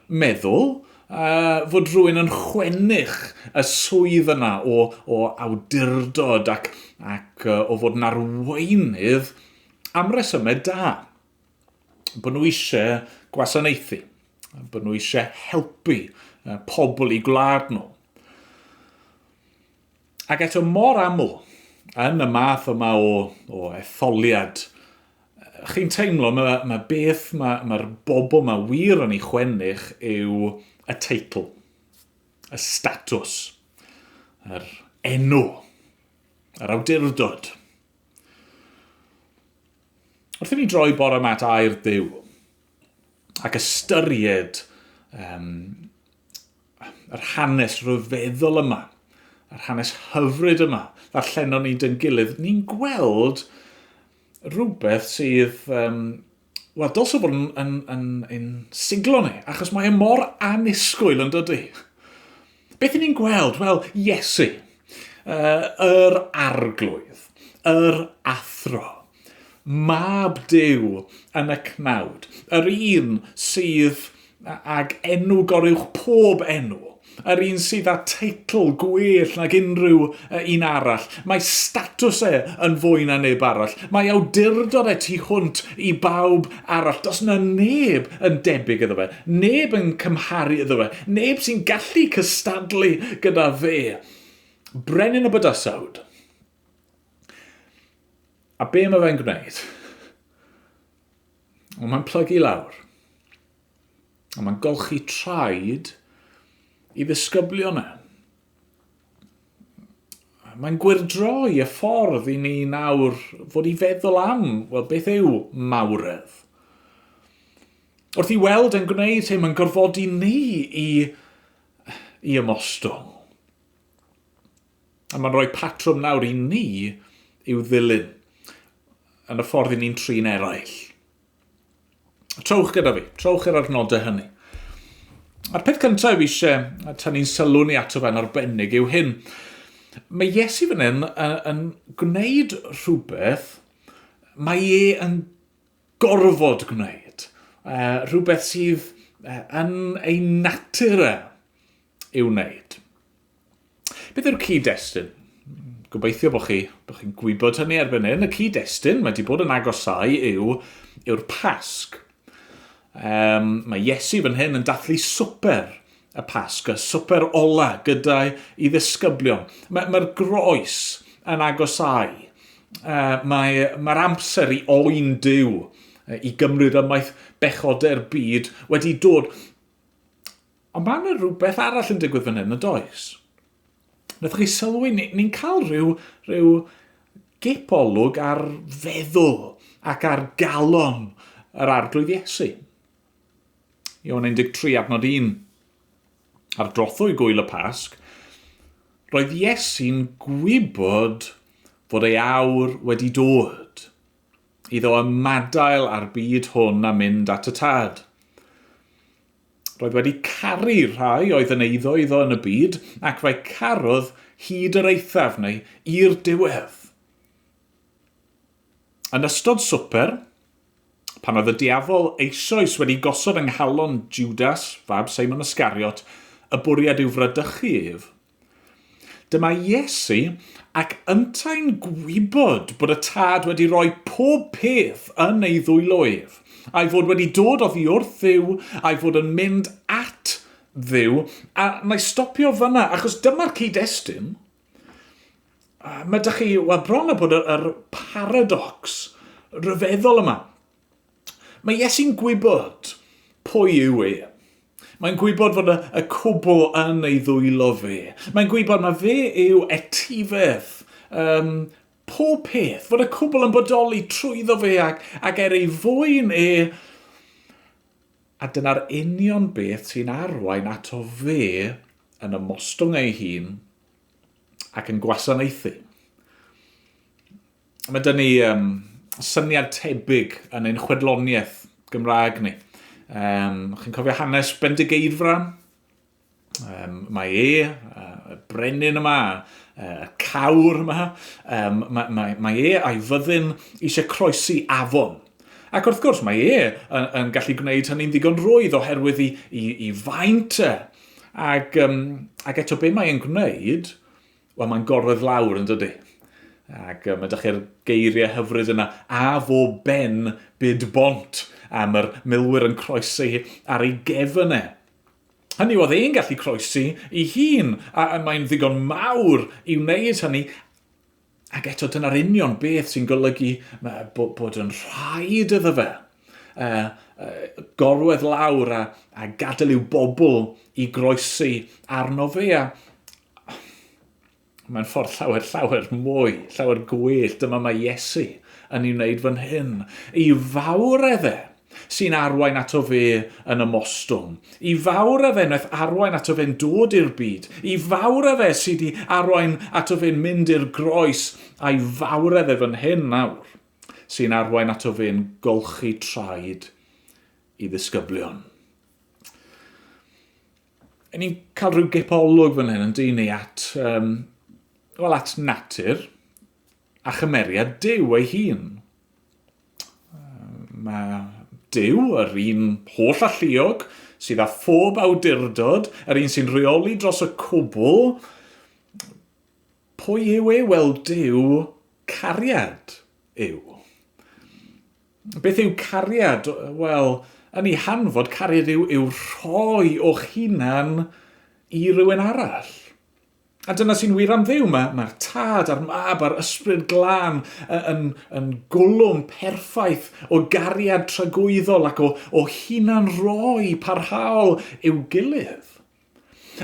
meddwl fod rhywun yn chwennych y swydd yna o awdurdod ac o fod yn arweinydd am resymau da. Bod nhw eisiau gwasanaethu, bod nhw eisiau helpu pobl i gwlad nhw. Ac eto mor aml yn y math yma o etholiad, chi'n teimlo mae beth mae'r bobl yma wir yn ei chwennych yw y teitl, y statws, yr enw, yr awdurdod. Wrth i ni droi bore yma at air Duw, ac ystyried yr hanes rhyfeddol yma, yr hanes hyfryd yma, ddarllenon ni dyn gilydd, ni'n gweld rhywbeth sydd, dylse bod yn siglo ni, achos mae e mor annisgwyl yn dydy. Beth ni'n gweld? Wel, Iesu, yr arglwydd, yr athro, mab Duw yn y cnawd, yr un sydd ag enw goruwch pob enw, yr un sydd â teitl gwell nag unrhyw un arall. Mae statws yn fwy na neb arall. Mae awdurdod tu hwnt i bawb arall. Does yna neb yn debyg iddo fe. Neb yn cymharu iddo fe. Neb sy'n gallu cystadlu gyda fe. Brenin y bydysawd. A be mae fe'n gwneud? Mae'n plygu lawr. A mae'n golchi traed i ddisgyblion e. Mae'n gwirdroi y ffordd i ni nawr fod i feddwl am, beth yw mawredd. Wrth i weld yn gwneud hyn, mae'n gorfodi ni i ymostwng. A mae'n rhoi patrwm nawr i ni i'w ddilyn yn y ffordd i ni'n trin eraill. Trowch gyda fi, trowch i'r adnodau hynny. A'r peth cyntaf eisiau tynnu'n sylw ni ato fe'n arbennig yw hyn. Mae Iesu fan hyn yn gwneud rhywbeth mae yn gorfod gwneud. Rhywbeth sydd yn ei natur i'w wneud. Beth yw'r cyd-destun? Gobeithio bod chi'n gwybod hynny erbyn hyn. Y cyd-destun mae wedi bod yn agosau yw'r Pasg. Mae Iesu fan hyn yn dathlu swper y Pasg, y swper ola gyda'i ddisgyblion. Mae'r groes yn agosau. Mae'r amser i oen Duw, i gymryd ymaith bechodau'r byd wedi dod. Ond mae yna rhywbeth arall yn digwydd fan hyn, y does. Nethon chi sylwi, ni'n cael rhyw gipolwg ar feddwl ac ar galon yr arglwydd Iesu. Ioan 13 adnod 1. Ar drothwy gwyl y Pasg, roedd Iesu'n gwybod fod ei awr wedi dod, iddo ymadael ar byd hwn a mynd at y tad. Roedd wedi caru rhai oedd yn eiddo iddo yn y byd, ac fe carodd hyd yr eithaf neu i'r diwedd. Yn ystod swper, pan oedd y diafol eisoes wedi gosod yng nghalon Judas, fab Simon Iscariot, y bwriad i'w fradychu ef. Dyma Iesu ac yntau'n gwybod bod y tad wedi rhoi pob peth yn ei ddwylo ef, a'i fod wedi dod oddi wrth Dduw, a'i fod yn mynd at Dduw, a na i stopio fyna, achos dyma'r cyd-destun. Mae ydych chi, bron a bod yr paradox rhyfeddol yma. Mae Iesu'n gwybod pwy yw e. Mae'n gwybod fod y cwbl yn ei ddwylo fe. Mae'n gwybod mae fe yw etifedd pob peth. Fod y cwbl yn bodoli trwyddo fe ac ei fwyn e. A dyna'r union beth sy'n arwain ato fe yn ymostwng ei hun ac yn gwasanaethu. Mae dyn ni syniad tebyg yn ein chwedloniaeth Gymraeg ni. Chi'n cofio hanes Bendigeidfran? Mae y brenin yma, y cawr yma, mae a'i fyddin eisiau croesi afon. Ac wrth gwrs mae yn gallu gwneud hynny'n ddigon rwydd oherwydd i faint e. Ac eto be mae'n gwneud, mae'n gorwedd lawr yn dydy. Ac mae ydych chi'r geiriau hyfryd yna, a fo ben byd bont am yr milwyr yn croesi ar ei gefn e. Hynny oedd e'n gallu croesi ei hun, a mae'n ddigon mawr i wneud hynny. Ac eto dyna'r union beth sy'n golygu bod yn rhaid iddo fe. Gorwedd lawr a gadael i'w bobl i groesi arno fe. Mae'n ffordd llawer mwy, llawer gwell. Dyma mae Iesu yn ei wneud fan hyn. I fawredd e sy'n arwain ato fe yn y mostwng. I fawredd e wnaeth arwain ato fe'n dod i'r byd. I fawredd e sydd wedi arwain ato fe'n mynd i'r groes. A'i fawredd e fan hyn nawr sy'n arwain ato fe'n golchi traed i ddisgyblion. Ni'n cael rhyw gipolwg fan hyn yn dyn ni at natur a chymeriad Duw ei hun. Mae Duw, yr un holl alluog, sydd â phob awdurdod, yr un sy'n rheoli dros y cwbl. Pwy yw e? Wel, Duw cariad yw. Beth yw cariad? Wel, yn ei hanfod, cariad yw rhoi o'ch hunan i rywun arall. A dyna sy'n wir am Dduw. Mae'r tad a'r mab a'r ysbryd glân yn gwlwm perffaith o gariad tragwyddol ac o hunan roi parhaol i'w gilydd.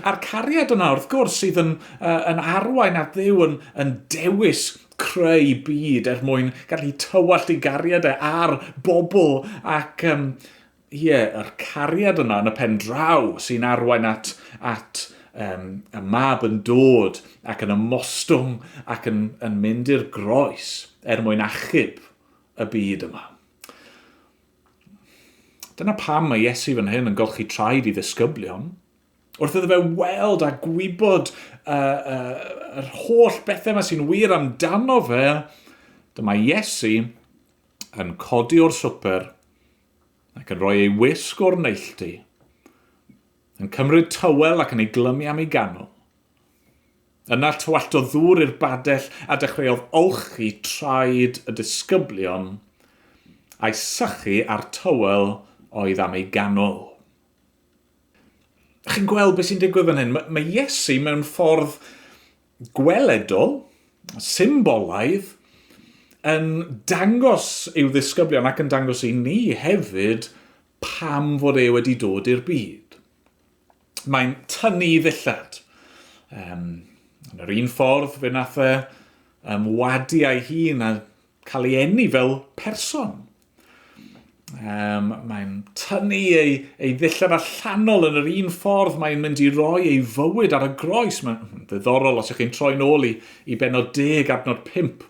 A'r cariad yna, wrth gwrs, sydd yn arwain at Dduw yn dewis creu byd mwyn gallu tywallt ei gariad ar bobl ac yr cariad yna yn y pen draw sy'n arwain at y mab yn dod ac yn ymostwng ac yn mynd i'r groes mwyn achub y byd yma. Dyna pam mae Iesu fan hyn yn golchi traed i ddisgyblion. Wrth iddo fe weld a gwybod yr holl bethau yma sy'n wir amdano fe, dyma Iesu yn codi o'r swper ac yn rhoi ei wisg o'r neilltu, yn cymryd tywel ac yn ei glymu am ei ganol. Yna tywallt o ddŵr i'r badell a dechreuodd olchi traed y disgyblion a'i sychu ar tywel oedd am ei ganol. Chi'n gweld beth sy'n digwydd fan hyn? Mae Iesu mewn ffordd gweledol, symbolaidd, yn dangos i'w ddisgyblion ac yn dangos i ni hefyd pam fod e wedi dod i'r byd. Mae'n tynnu ddillad. Yn yr un ffordd, fe nath wadu ei hun a cael ei eni fel person. Mae'n tynnu ei ddillad allanol yn yr un ffordd mae'n mynd i roi ei fywyd ar y groes. Mae'n ddiddorol os ych chi'n troi nôl i benod 10 adnod 5.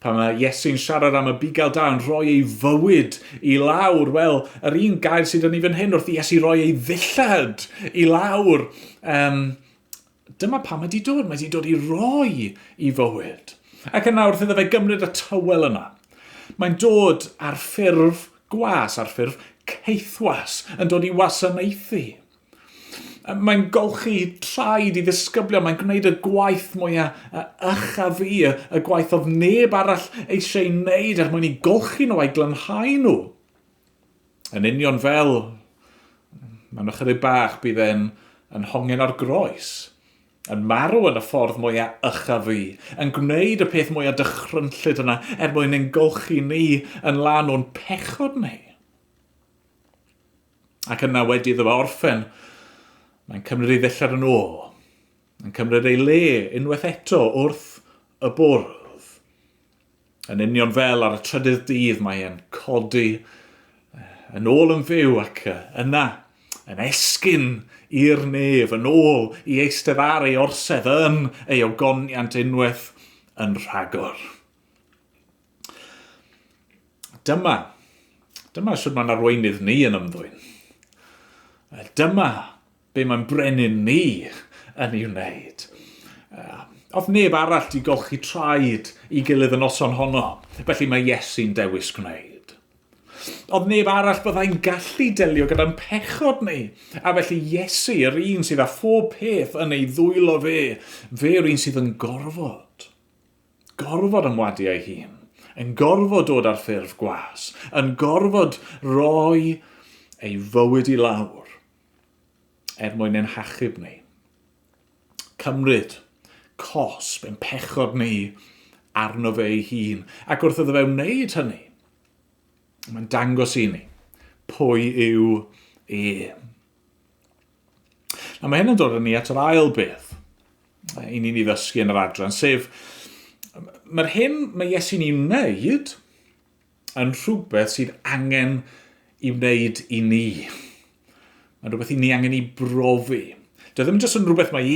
Pan mae Iesu'n siarad am y bugail da yn rhoi ei fywyd i lawr. Wel, yr un gair sydd yn ei fan hyn wrth i Iesu roi ei ddillad i lawr. Dyma pam mae wedi dod. Mae wedi dod i roi i fywyd. Ac yna wrth iddo fe gymryd y tywel yna. Mae'n dod ar ffurf gwas, ar ffurf ceithwas, yn dod i wasanaethu. Mae'n golchi traed i ddisgyblion, mae'n gwneud y gwaith mwyaf ychafu, y gwaith oedd neb arall eisiau wneud mwyn i golchi nhw a'i glanhau nhw. Yn union fel, mae'n ychydig bach bydd yn hongen ar groes, yn marw yn y ffordd mwyaf ychafu, yn gwneud y peth mwyaf dychrynllyd yna mwyn ein golchi ni yn lan o'n pechod ni. Ac yna wedi iddo fe orffen, mae'n cymryd ei ddillad yn ôl, yn cymryd ei le unwaith eto wrth y bwrdd. Yn union fel ar y trydydd dydd mae'n codi yn ôl yn fyw ac yna yn esgyn i'r nef, yn ôl i eistedd ar ei orsedd yn ei ogoniant unwaith yn rhagor. Dyma sydd mae'n arweinydd ni yn ymddwyn. Dyma be mae'n brenin ni yn ei wneud. Oedd neb arall di golchi traed i gilydd yn noson honno, felly mae Iesu'n dewis gwneud. Oedd neb arall byddai'n gallu delio gyda'n pechod ni, a felly Iesu, yr un sydd â phob peth yn ei ddwylo fe yw'r un sydd yn gorfod ymwadu ei hun, yn gorfod dod ar ffurf gwas, yn gorfod roi ei fywyd i lawr, mwyn ein hachub ni. Cymryd cosb ein pechod ni arno fe ei hun. Ac wrth iddo fe wneud hynny, mae'n dangos i ni pwy yw e. A mae hyn yn dod â ni at yr ail beth i ni'n ei ddysgu yn yr adran, sef mae'r hyn mae Iesu'n ei wneud yn rhywbeth sydd angen i wneud i ni. Mae'n rhywbeth i ni angen i brofi. Dio ddim jyst yn rhywbeth mae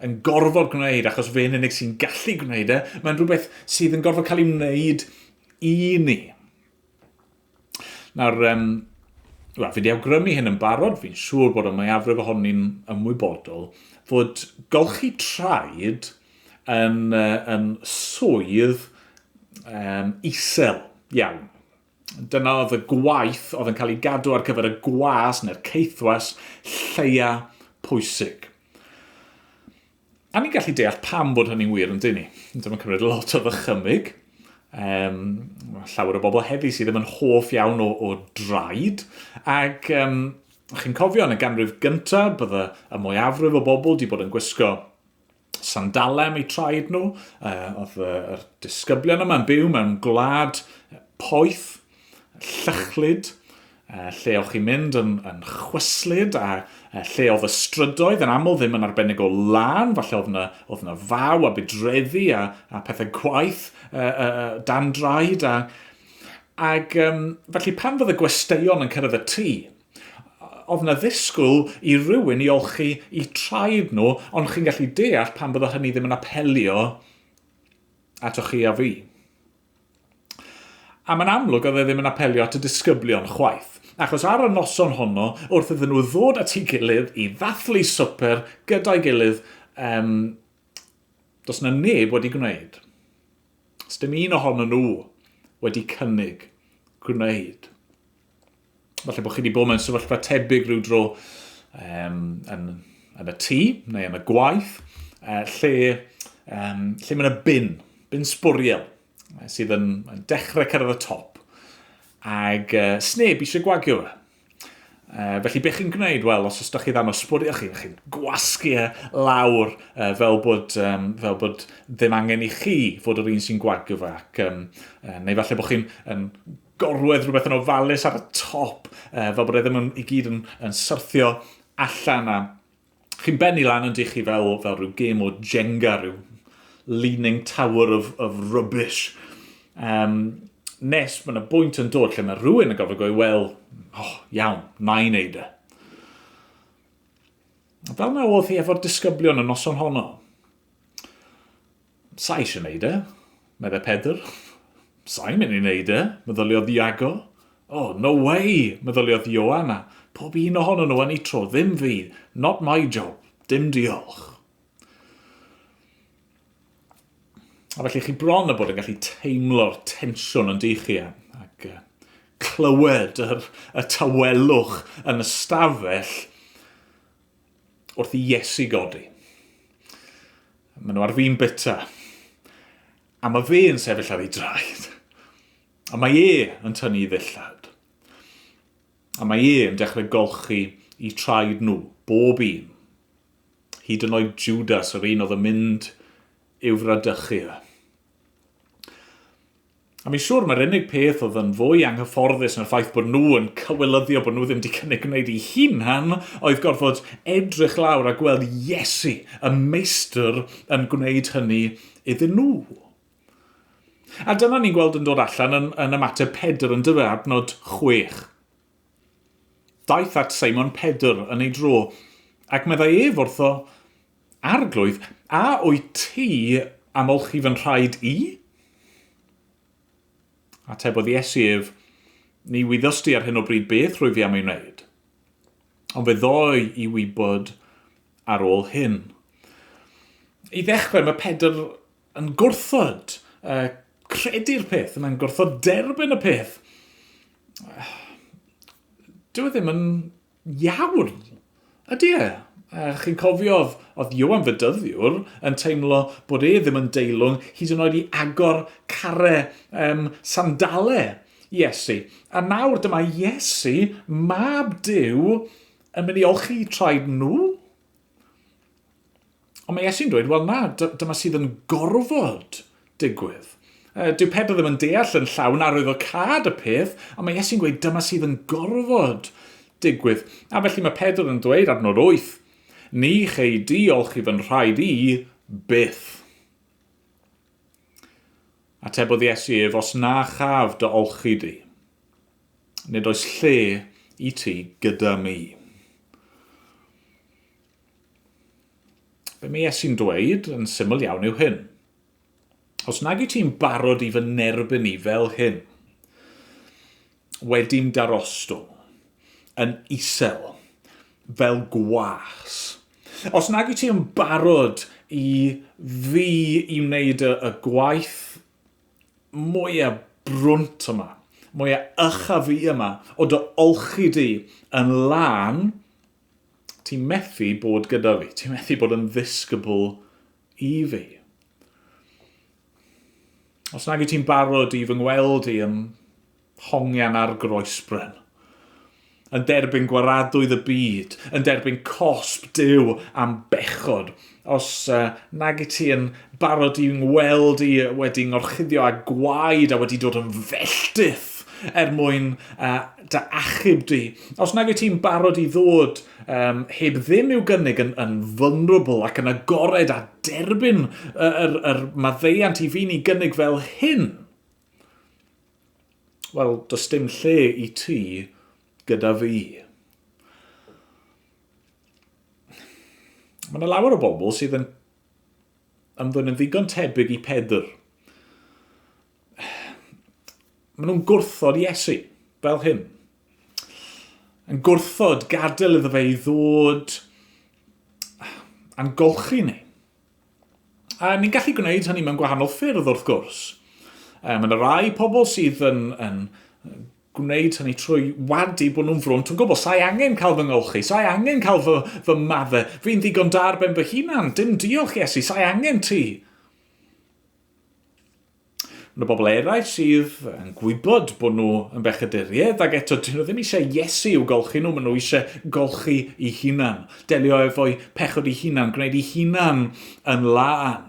yn gorfod gwneud achos fe'n unig sy'n gallu gwneud mae'n rhywbeth sydd yn gorfod cael ei wneud i ni. Nawr, fi wedi awgrymu hyn yn barod, fi'n siŵr bod y mwyafrif ohoni'n ymwybodol, fod golchi traed yn swydd isel iawn. Dyna oedd y gwaith oedd yn cael ei gadw ar gyfer y gwas neu'r ceithwas lleia pwysig. A ni'n gallu deall pam bod hynny'n wir yn dyn ni. Dyma'n cymryd lot o ddychymyg. Llawer o bobl heddi sydd ddim yn hoff iawn o draed. Ac chi'n cofio yn y ganrif gyntaf, bydde y mwyafrif o bobl wedi bod yn gwisgo sandalem eu traed nhw. Oedd y disgyblion yma'n byw mewn gwlad poeth, llychlyd, lle o'ch chi'n mynd yn chwyslyd a lle oedd y strydoedd yn aml ddim yn arbennig o lan, falle oedd yna faw a bydreddi a pethau gwaith dan draed. Ac felly pan fydd y gwesteion yn cyrraedd y tŷ, oedd yna ddisgwyl i rywun i olchi i traed nhw, ond chi'n gallu deall pan bydde hynny ddim yn apelio atoch chi a fi. A mae'n amlwg oedd e ddim yn apelio at y disgyblion chwaith. Achos ar y noson honno, wrth iddyn nhw ddod at ei gilydd i ddathlu swper gyda'i gilydd, does yna neb wedi gwneud. Os dim un ohono nhw wedi cynnig gwneud. Falle bod chi wedi bod mewn sefyllfa tebyg rhyw dro yn y tŷ neu yn y gwaith, lle mae yna bin sbwriel sydd yn dechrau cyrraedd y top. Ag sneb eisiau gwagio fe. Felly beth chi'n gwneud? Wel, os ydych chi ddan o sbwriel, chi'n gwasgu lawr fel bod ddim angen i chi fod yr un sy'n gwagio fe. Neu falle bod chi'n gorwedd rhywbeth yn ofalus ar y top, fel bod e ddim i gyd yn syrthio allan. A chi'n benni lan yn chi fel rhyw gêm o Jenga, rhyw leaning tower of rubbish. Nes mae yna bwynt yn dod lle mae rhywun yn gofio gweud, wel, iawn, na i wneud e. Fel na oedd hi efo'r disgyblion y noson honno. Sa eisiau wneud e, meddai Pedr. Sa'n mynd i wneud e, meddyliodd Iago. No way, meddyliodd Ioan. Pob un ohono nhw yn ei tro, ddim fi, not my job, dim diolch. A felly chi bron y bod yn gallu teimlo'r tensiwn yn di chi ac clywed y tawelwch yn y stafell wrth i Iesu godi. Maen nhw ar fi'n bita. A mae fe yn sefyll ar ei draed. A mae yn tynnu i ddillad. A mae yn dechrau golchi i traed nhw, bob un. Hyd yn oed Judas, yr un oedd yn mynd i'w fradychu. A mi'n siŵr mae'r unig peth oedd yn fwy anghyfforddus na'r ffaith bod nhw yn cywilyddio bod nhw ddim wedi cynnig gwneud ei hunan, oedd gorfod edrych lawr a gweld Iesu, y meistr, yn gwneud hynny iddyn nhw. A dyna ni'n gweld yn dod allan yn ymateb Pedr yn dyfa adnod 6. Daeth at Simon Pedr yn ei dro, ac meddai wrtho, arglwydd, a wyt ti am olchi fy nhraed i? Atebodd Iesu ni wyddos di ar hyn o bryd beth rwy fi am ei wneud. Ond fe ddoi i wybod ar ôl hyn. I ddechrau mae Pedr yn gwrthod credu'r peth, mae'n gwrthod derbyn y peth. Dyw e ddim yn iawn, ydy e? Chi'n cofio oedd Ioan Fydyddiwr yn teimlo bod ddim yn deilwng hyd yn oed i agor care sandalau Iesu. A nawr dyma Iesu, mab Duw, yn mynd i olchi traed nhw. Ond mae Iesu'n dweud, wel na, dyma sydd yn gorfod digwydd. Dyw Pedr ddim yn deall yn llawn arwyddocad y peth, ond mae Iesu'n dweud dyma sydd yn gorfod digwydd. A felly mae Pedr yn dweud adnod 8, ni chei di olchi fy nhraed i byth. Atebodd Iesu ef, os na chaf dy olchi di, nid oes lle i ti gyda mi. Be mae Iesu'n dweud yn syml iawn yw hyn. Os nag yw ti'n barod i fy nerbyn i fel hyn, wedi'n darostwng, yn isel, fel gwas. Os nag yw ti'n barod i fi i wneud y gwaith mwyaf brwnt yma, mwyaf ycha fi yma, o dy olchi di yn lan, ti'n methu bod gyda fi. Ti'n methu bod yn ddisgybl i fi. Os nag yw ti'n barod i fy ngweld i yn hongian ar groesbryn, yn derbyn gwaradwydd y byd, yn derbyn cosb Duw am bechod, os nag yw ti yn barod i ngweld i wedi ngorchuddio a gwaed a wedi dod yn felltith mwyn dy achub di, os nag yw ti'n barod i ddod heb ddim i'w gynnig yn vulnerable ac yn agored a derbyn yr maddeiant i fi'n i gynnig fel hyn, wel, does dim lle i ti gyda fi. Mae yna lawer o bobl sydd yn ymddwyn yn ddigon tebyg i Pedr. Maen nhw'n gwrthod Iesu, fel hyn. Yn gwrthod gadael iddo fe i ddod a'n golchi ni. A ni'n gallu gwneud hynny mewn gwahanol ffyrdd wrth gwrs. Mae yna rai pobl sydd yn gwneud hynny trwy wadu bod nhw'n frwnt. Dwi'n gwybod, sa'i angen cael fy ngolchi, sa'i angen cael fy maddau. Fi'n ddigon da ar ben fy hunan, dim diolch Iesu, sa'i angen ti. Mae bobl eraill sydd yn gwybod bod nhw yn bechaduriaid, ac eto dyn nhw ddim eisiau Iesu i'w golchi nhw, maen nhw eisiau golchi i hunan. Delio efo'i pechod i hunan, gwneud i hunan yn lan.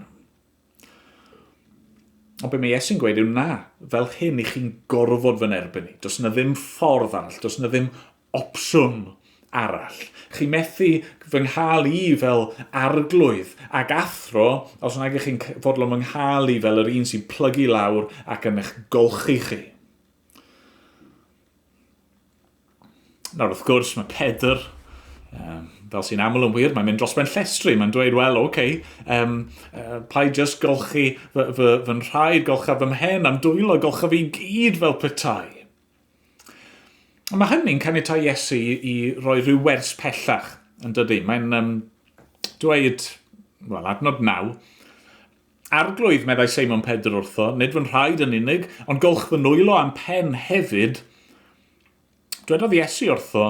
Ond be mae Iesu'n gweud yw na, fel hyn i chi'n gorfod fy nerbyn ni. Does yna ddim ffordd arall, does yna ddim opsiwn arall. Chi methu fy nghael i fel arglwydd ac athro os nag ych chi'n fodlon fy nghael i fel yr un sy'n plygu lawr ac yn eich golchi chi. Nawr wrth gwrs mae Pedr, fel sy'n aml yn wir, mae'n mynd dros ben llestri. Mae'n dweud, wel, paid just golchi fy nhraed, golcha fy mhen, am dwylo, golcha fi gyd fel petai. Mae hynny'n caniatáu Iesu i roi rhyw wers pellach, yn dydy. Mae'n dweud, wel, adnod 9, arglwydd meddai Seimon Pedr wrtho, nid fy nhraed yn unig, ond golch fy nwylo am pen hefyd. Dwedodd Iesu wrtho,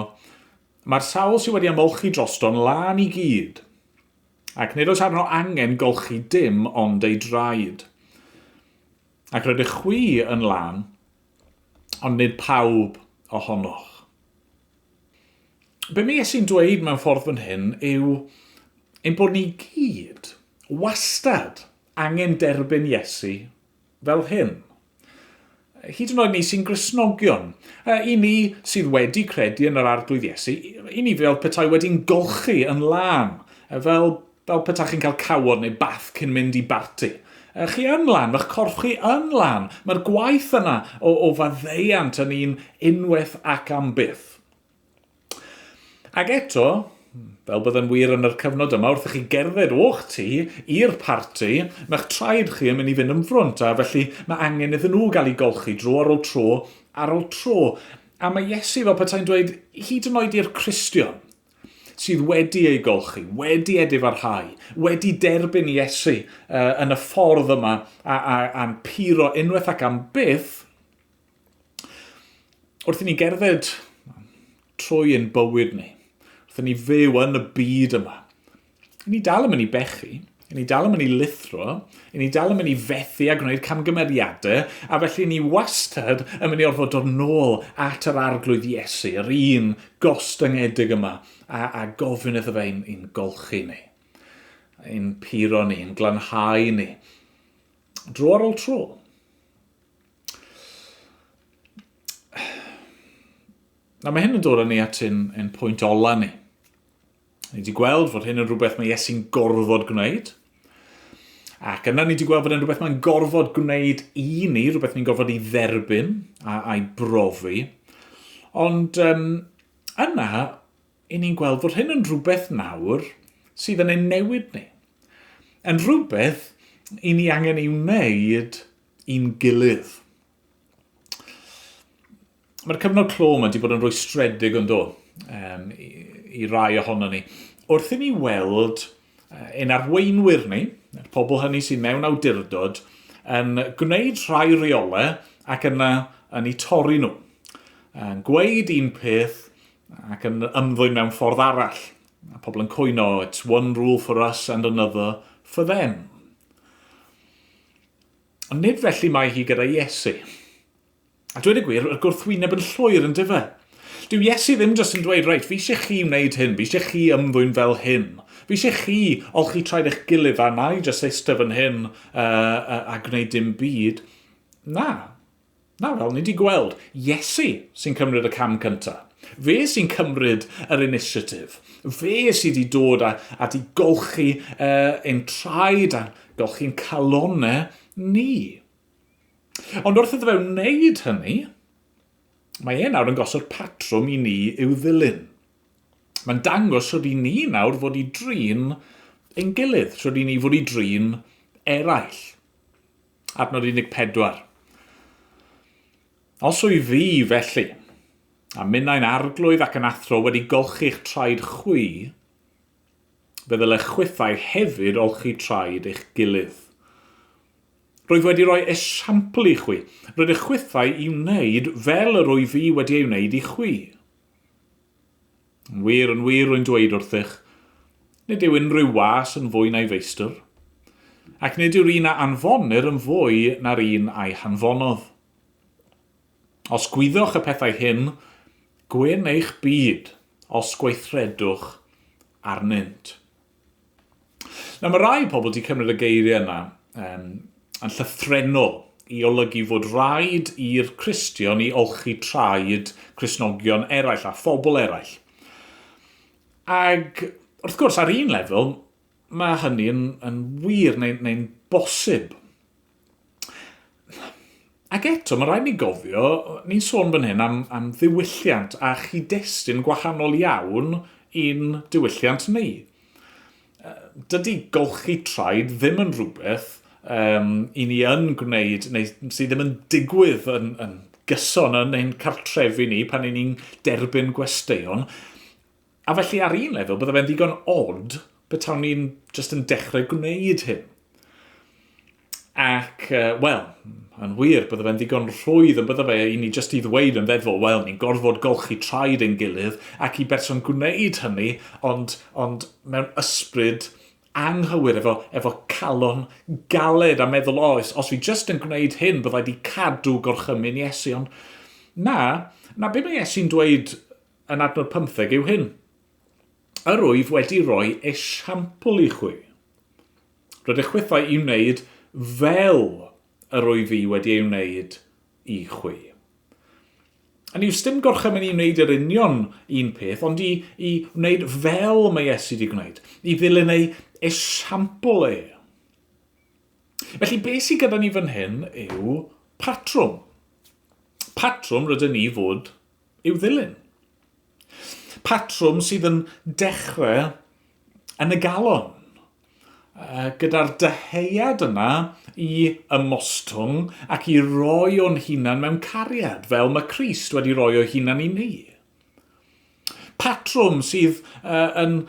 mae'r sawl sydd wedi ymolchi drosto'n lan i gyd, ac nid oes arno angen golchi dim ond ei draed. Ac rydych chwi yn lan, ond nid pawb ohonoch. Be mae Iesu'n dweud mewn ffordd fan hyn yw ein bod ni gyd, wastad, angen derbyn Iesu fel hyn. Hyd yn oed ni sy'n Gristnogion. I ni sydd wedi credu yn yr arglwydd Iesu, i ni fel petai wedi'n golchi yn lan, fel petai chi'n cael cawod neu bath cyn mynd i barti. Chi yn lan, mae'ch corff chi yn lan. Mae'r gwaith yna o faddeiant yn un unwaith ac am byth. Ac eto, fel byddai'n wir yn yr cyfnod yma, wrth i chi gerdded o'ch ti i'r parti, mae'ch traed chi yn mynd i fynd yn ffrwnt, a felly mae angen iddyn nhw gael ei golchi dro ar ôl tro ar ôl tro. A mae Iesu fel petai'n dweud, hyd yn oed i'r Cristion, sydd wedi ei golchi, wedi edifarhau, wedi derbyn Iesu yn y ffordd yma a'n puro unwaith ac am byth, wrth i ni gerdded trwy ein bywyd ni, wrth i ni fyw yn y byd yma. I ni dal yn mynd i bechu, i ni dal yn mynd i lithro, i ni dal yn mynd i fethu a gwneud camgymeriadau, a felly ni wastad yn mynd i orfod dod nôl at yr arglwydd Iesu, yr un gostyngedig yma, a gofyn iddo fe i'n golchi ni, i'n puro ni, i'n glanhau ni, dro ar ôl tro. Mae hyn yn dod â ni at ein pwynt ola ni. Ni wedi gweld fod hyn yn rhywbeth mae Iesu'n gorfod gwneud. Ac yna ni wedi gweld fod yn rhywbeth mae'n gorfod gwneud i ni, rhywbeth ni'n gorfod i dderbyn a'i brofi. Ond yna, i ni'n gweld fod hyn yn rhywbeth nawr sydd yn ein newid ni. Yn rhywbeth i ni angen ei wneud i'n gilydd. Mae'r cyfnod clo yma wedi bod yn rwystredig yn do, i rai ohono ni. Wrth i ni weld ein arweinwyr ni, y pobl hynny sy'n mewn awdurdod, yn gwneud rhai reolau ac yn eu torri nhw. Yn gweud un peth ac yn ymddwyn mewn ffordd arall. A pobl yn cwyno, it's one rule for us and another for them. Ond nid felly mae hi gyda Iesu. A dweud y gwir, y gwrthwyneb yn llwyr yn dyfa. Dyw Iesu ddim jyst yn dweud, reit, fi eisiau chi wneud hyn, fi eisiau chi ymddwyn fel hyn. Fi eisiau chi olchi traed eich gilydd a na i jyst eistedd fan hyn a gwneud dim byd. Na, fel ni wedi gweld, Iesu sy'n cymryd y cam cyntaf. Fe sy'n cymryd yr initiatif. Fe sydd wedi dod a di golchi ein traed a golchi'n calonau ni. Ond wrth iddo fe wneud hynny, mae e nawr yn gosod patrwm i ni i'w ddilyn. Mae'n dangos rydw i ni nawr fod i drin ein gilydd, rydw i ni fod i drin eraill. Adnod 14. Os o'i fi felly, a minnau'n arglwydd ac yn athro wedi golchi'ch traed chwi, fe ddyle chwythau hefyd olchi traed eich gilydd. Rwyf wedi rhoi esiampl i chwi. Roedd eich chwythau i wneud fel yr rwy fi wedi ei wneud i chwi. Yn wir rwy'n dweud wrthych, nid yw unrhyw was yn fwy na'i feistr, ac nid yw'r un a anfonir yn fwy na'r un a'i hanfonodd. Os gwyddwch y pethau hyn, gwyn eich byd os gweithredwch arnynt. Mae rai pobl wedi cymryd y geiriau yna yn llythrenol i olygu fod rhaid i'r Cristion i olchi traed Cristnogion eraill a phobl eraill. Ac wrth gwrs ar un lefel, mae hynny yn wir neu'n bosib. Ac eto, mae rhaid ni gofio, ni'n sôn fan hyn am ddiwylliant a chyd-destun gwahanol iawn i'n diwylliant ni. Dydy golchi traed ddim yn rhywbeth i ni yn gwneud, neu sydd ddim yn digwydd yn gyson yn ein cartrefi ni pan ni'n derbyn gwesteion. A felly ar un lefel, bydde fe'n ddigon od betawn ni'n just yn dechrau gwneud hyn. Ac, yn wir, bydde fe'n ddigon rhwydd yn bydde fe i ni just i ddweud yn ddeddfol, ni'n gorfod golchi traed ein gilydd ac i berson gwneud hynny, ond mewn ysbryd anghywir efo calon galed a meddwl, os fi just yn gwneud hyn, byddai di cadw gorchymyn Iesu. Ond na be mae Iesu'n dweud yn adnod 15 yw hyn. Yr wyf wedi rhoi esiampl i chwi. Roedd eich chwythau i wneud fel yr wyf fi wedi ei wneud i chwi. A ni'n dim gorchymyn i wneud yr union un peth, ond i wneud fel mae Iesu wedi gwneud. I ddilyn ei esiampl e. Felly beth sydd gyda ni fan hyn yw patrwm. Patrwm rydyn ni fod i'w ddilyn. Patrwm sydd yn dechrau yn y galon. Gyda'r deheuad yna i ymostwng ac i roi o'n hunan mewn cariad, fel mae Crist wedi roi o hunan i ni. Patrwm sydd yn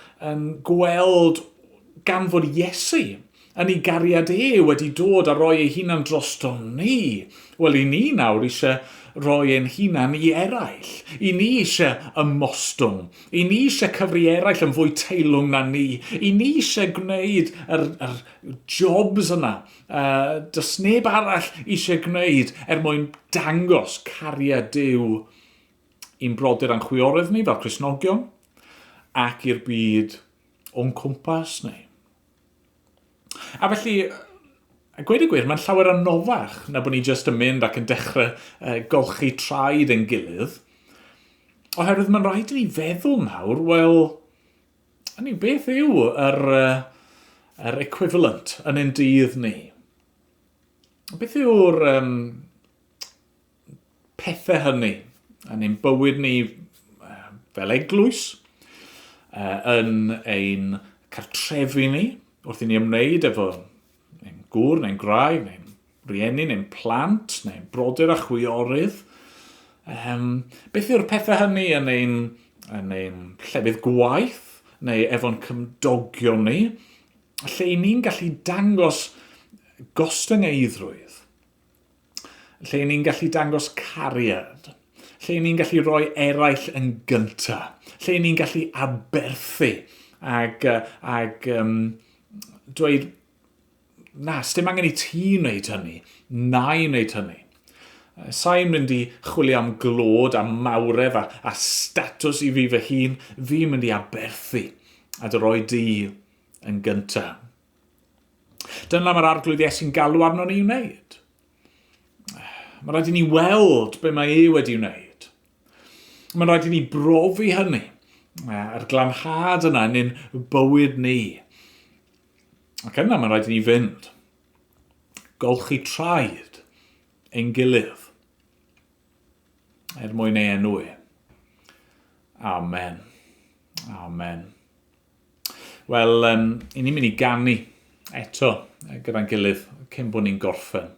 gweld gan fod Iesu yn ei gariad wedi dod a roi ei hunan drosto ni. Wel, i ni nawr eisiau roi ein hunan i eraill. I ni eisiau ymostwng. I ni eisiau cyfri eraill yn fwy teilwng na ni. I ni eisiau gwneud yr jobs yna. Does neb arall eisiau gwneud mwyn dangos cariad Duw i'n brodyr a'n chwiorydd ni fel Cristnogion ac i'r byd o'n cwmpas ni. A felly, a gweud y gwir, mae'n llawer anofach na bod ni jyst yn mynd ac yn dechrau golchi traed yn gilydd. Oherwydd mae'n rhaid i ni feddwl nawr, beth yw yr equivalent yn ein dydd ni. Beth yw'r pethau hynny yn ein bywyd ni fel eglwys, yn ein cartrefi ni, wrth i ni ymwneud efo ein gŵr, neu'n graig, neu'n rieni, neu'n plant, neu'n brodyr a chwiorydd. Beth yw'r pethau hynny yn ein llefydd gwaith, neu efo'n cymdogion ni, lle i ni'n gallu dangos gostyngeidrwydd, lle i ni'n gallu dangos cariad, lle i ni'n gallu rhoi eraill yn gyntaf, lle i ni'n gallu aberthu ag dweud, na, sdim angen i ti wneud hynny, na i wneud hynny. Sa'n mynd i chwilio am glod, am mawref a statws i fi fy hun, fi'n mynd i aberthu a dy roi di yn gyntaf. Dyna mae'r arglwydd Iesu'n galw arno ni wneud. Mae rhaid i ni weld be mae e wedi wneud. Mae rhaid i ni brofi hynny, a'r glanhad yna yn ein bywyd ni. Ac yna mae rhaid i ni fynd, golchi traed ein gilydd, mwyn ei enw e. Amen. Amen. Wel, i ni'n mynd i ganu eto gyda'n gilydd cyn bod ni'n gorffen.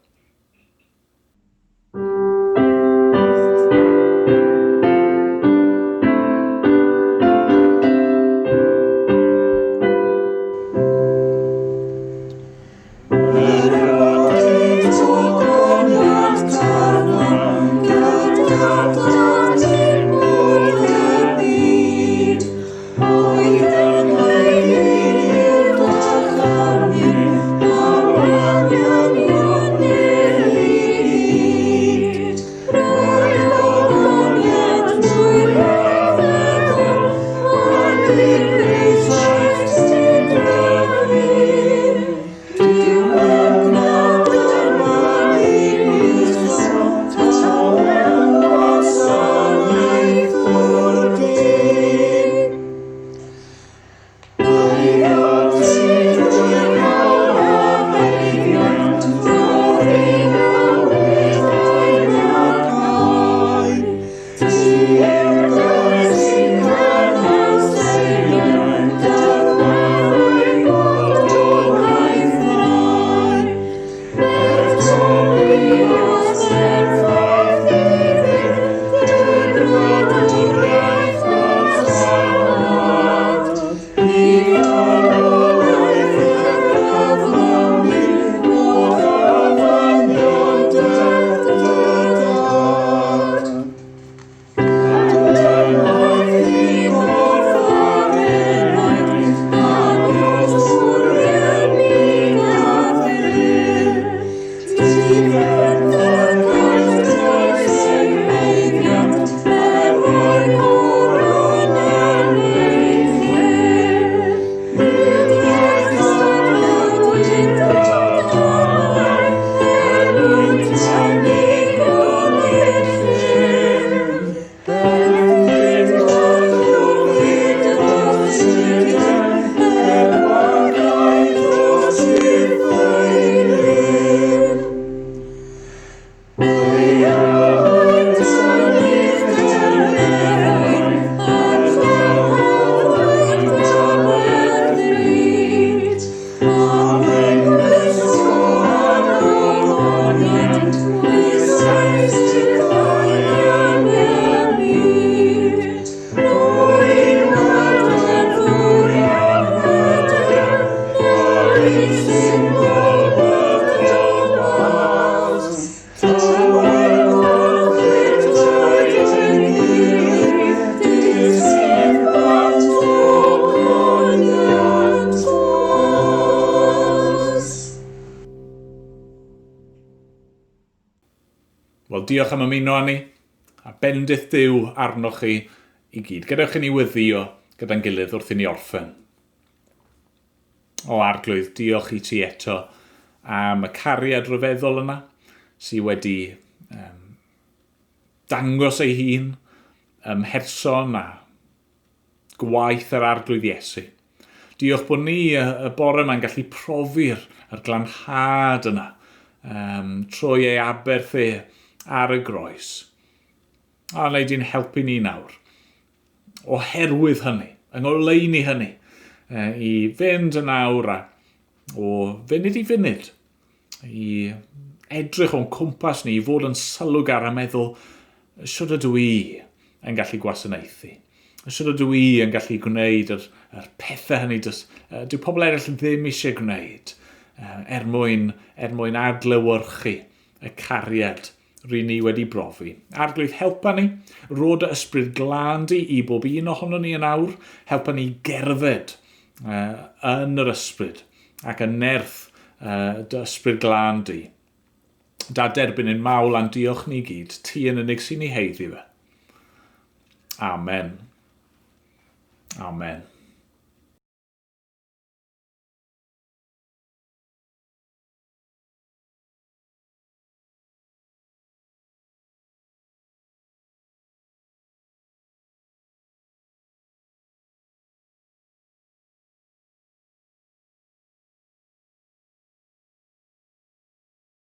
Wel, diolch am ymuno â ni, a bendith Duw arnoch chi i gyd. Gadewch i ni weddio gyda'n gilydd wrth i ni orffen. O arglwydd, diolch i ti eto am y cariad rhyfeddol yna sydd wedi dangos ei hun ym mherson a gwaith yr arglwydd Iesu. Diolch bod ni y bore yma'n gallu profi'r glanhad yna, trwy ei aberth e ar y groes. A wneud i'n helpu ni nawr. Oherwydd hynny, yng ngoleuni hynny, i fynd yn awr o funud i funud, i edrych o'n cwmpas ni, i fod yn sylwgar a meddwl, sydd ydw i yn gallu gwasanaethu? Sydd ydw i yn gallu gwneud yr pethau hynny dyw pobl eraill ddim eisiau gwneud mwyn adlewyrchu y cariad rydyn ni wedi brofi. Arglwydd helpa ni, rod y ysbryd glân di i bob un ohono ni yn awr, helpa ni gerdded yn yr ysbryd ac yn nerth dy ysbryd glân di. Da derbyn yn mawl a'n diolch ni gyd, ti yn unig sy'n ei heiddi fe. Amen. Amen.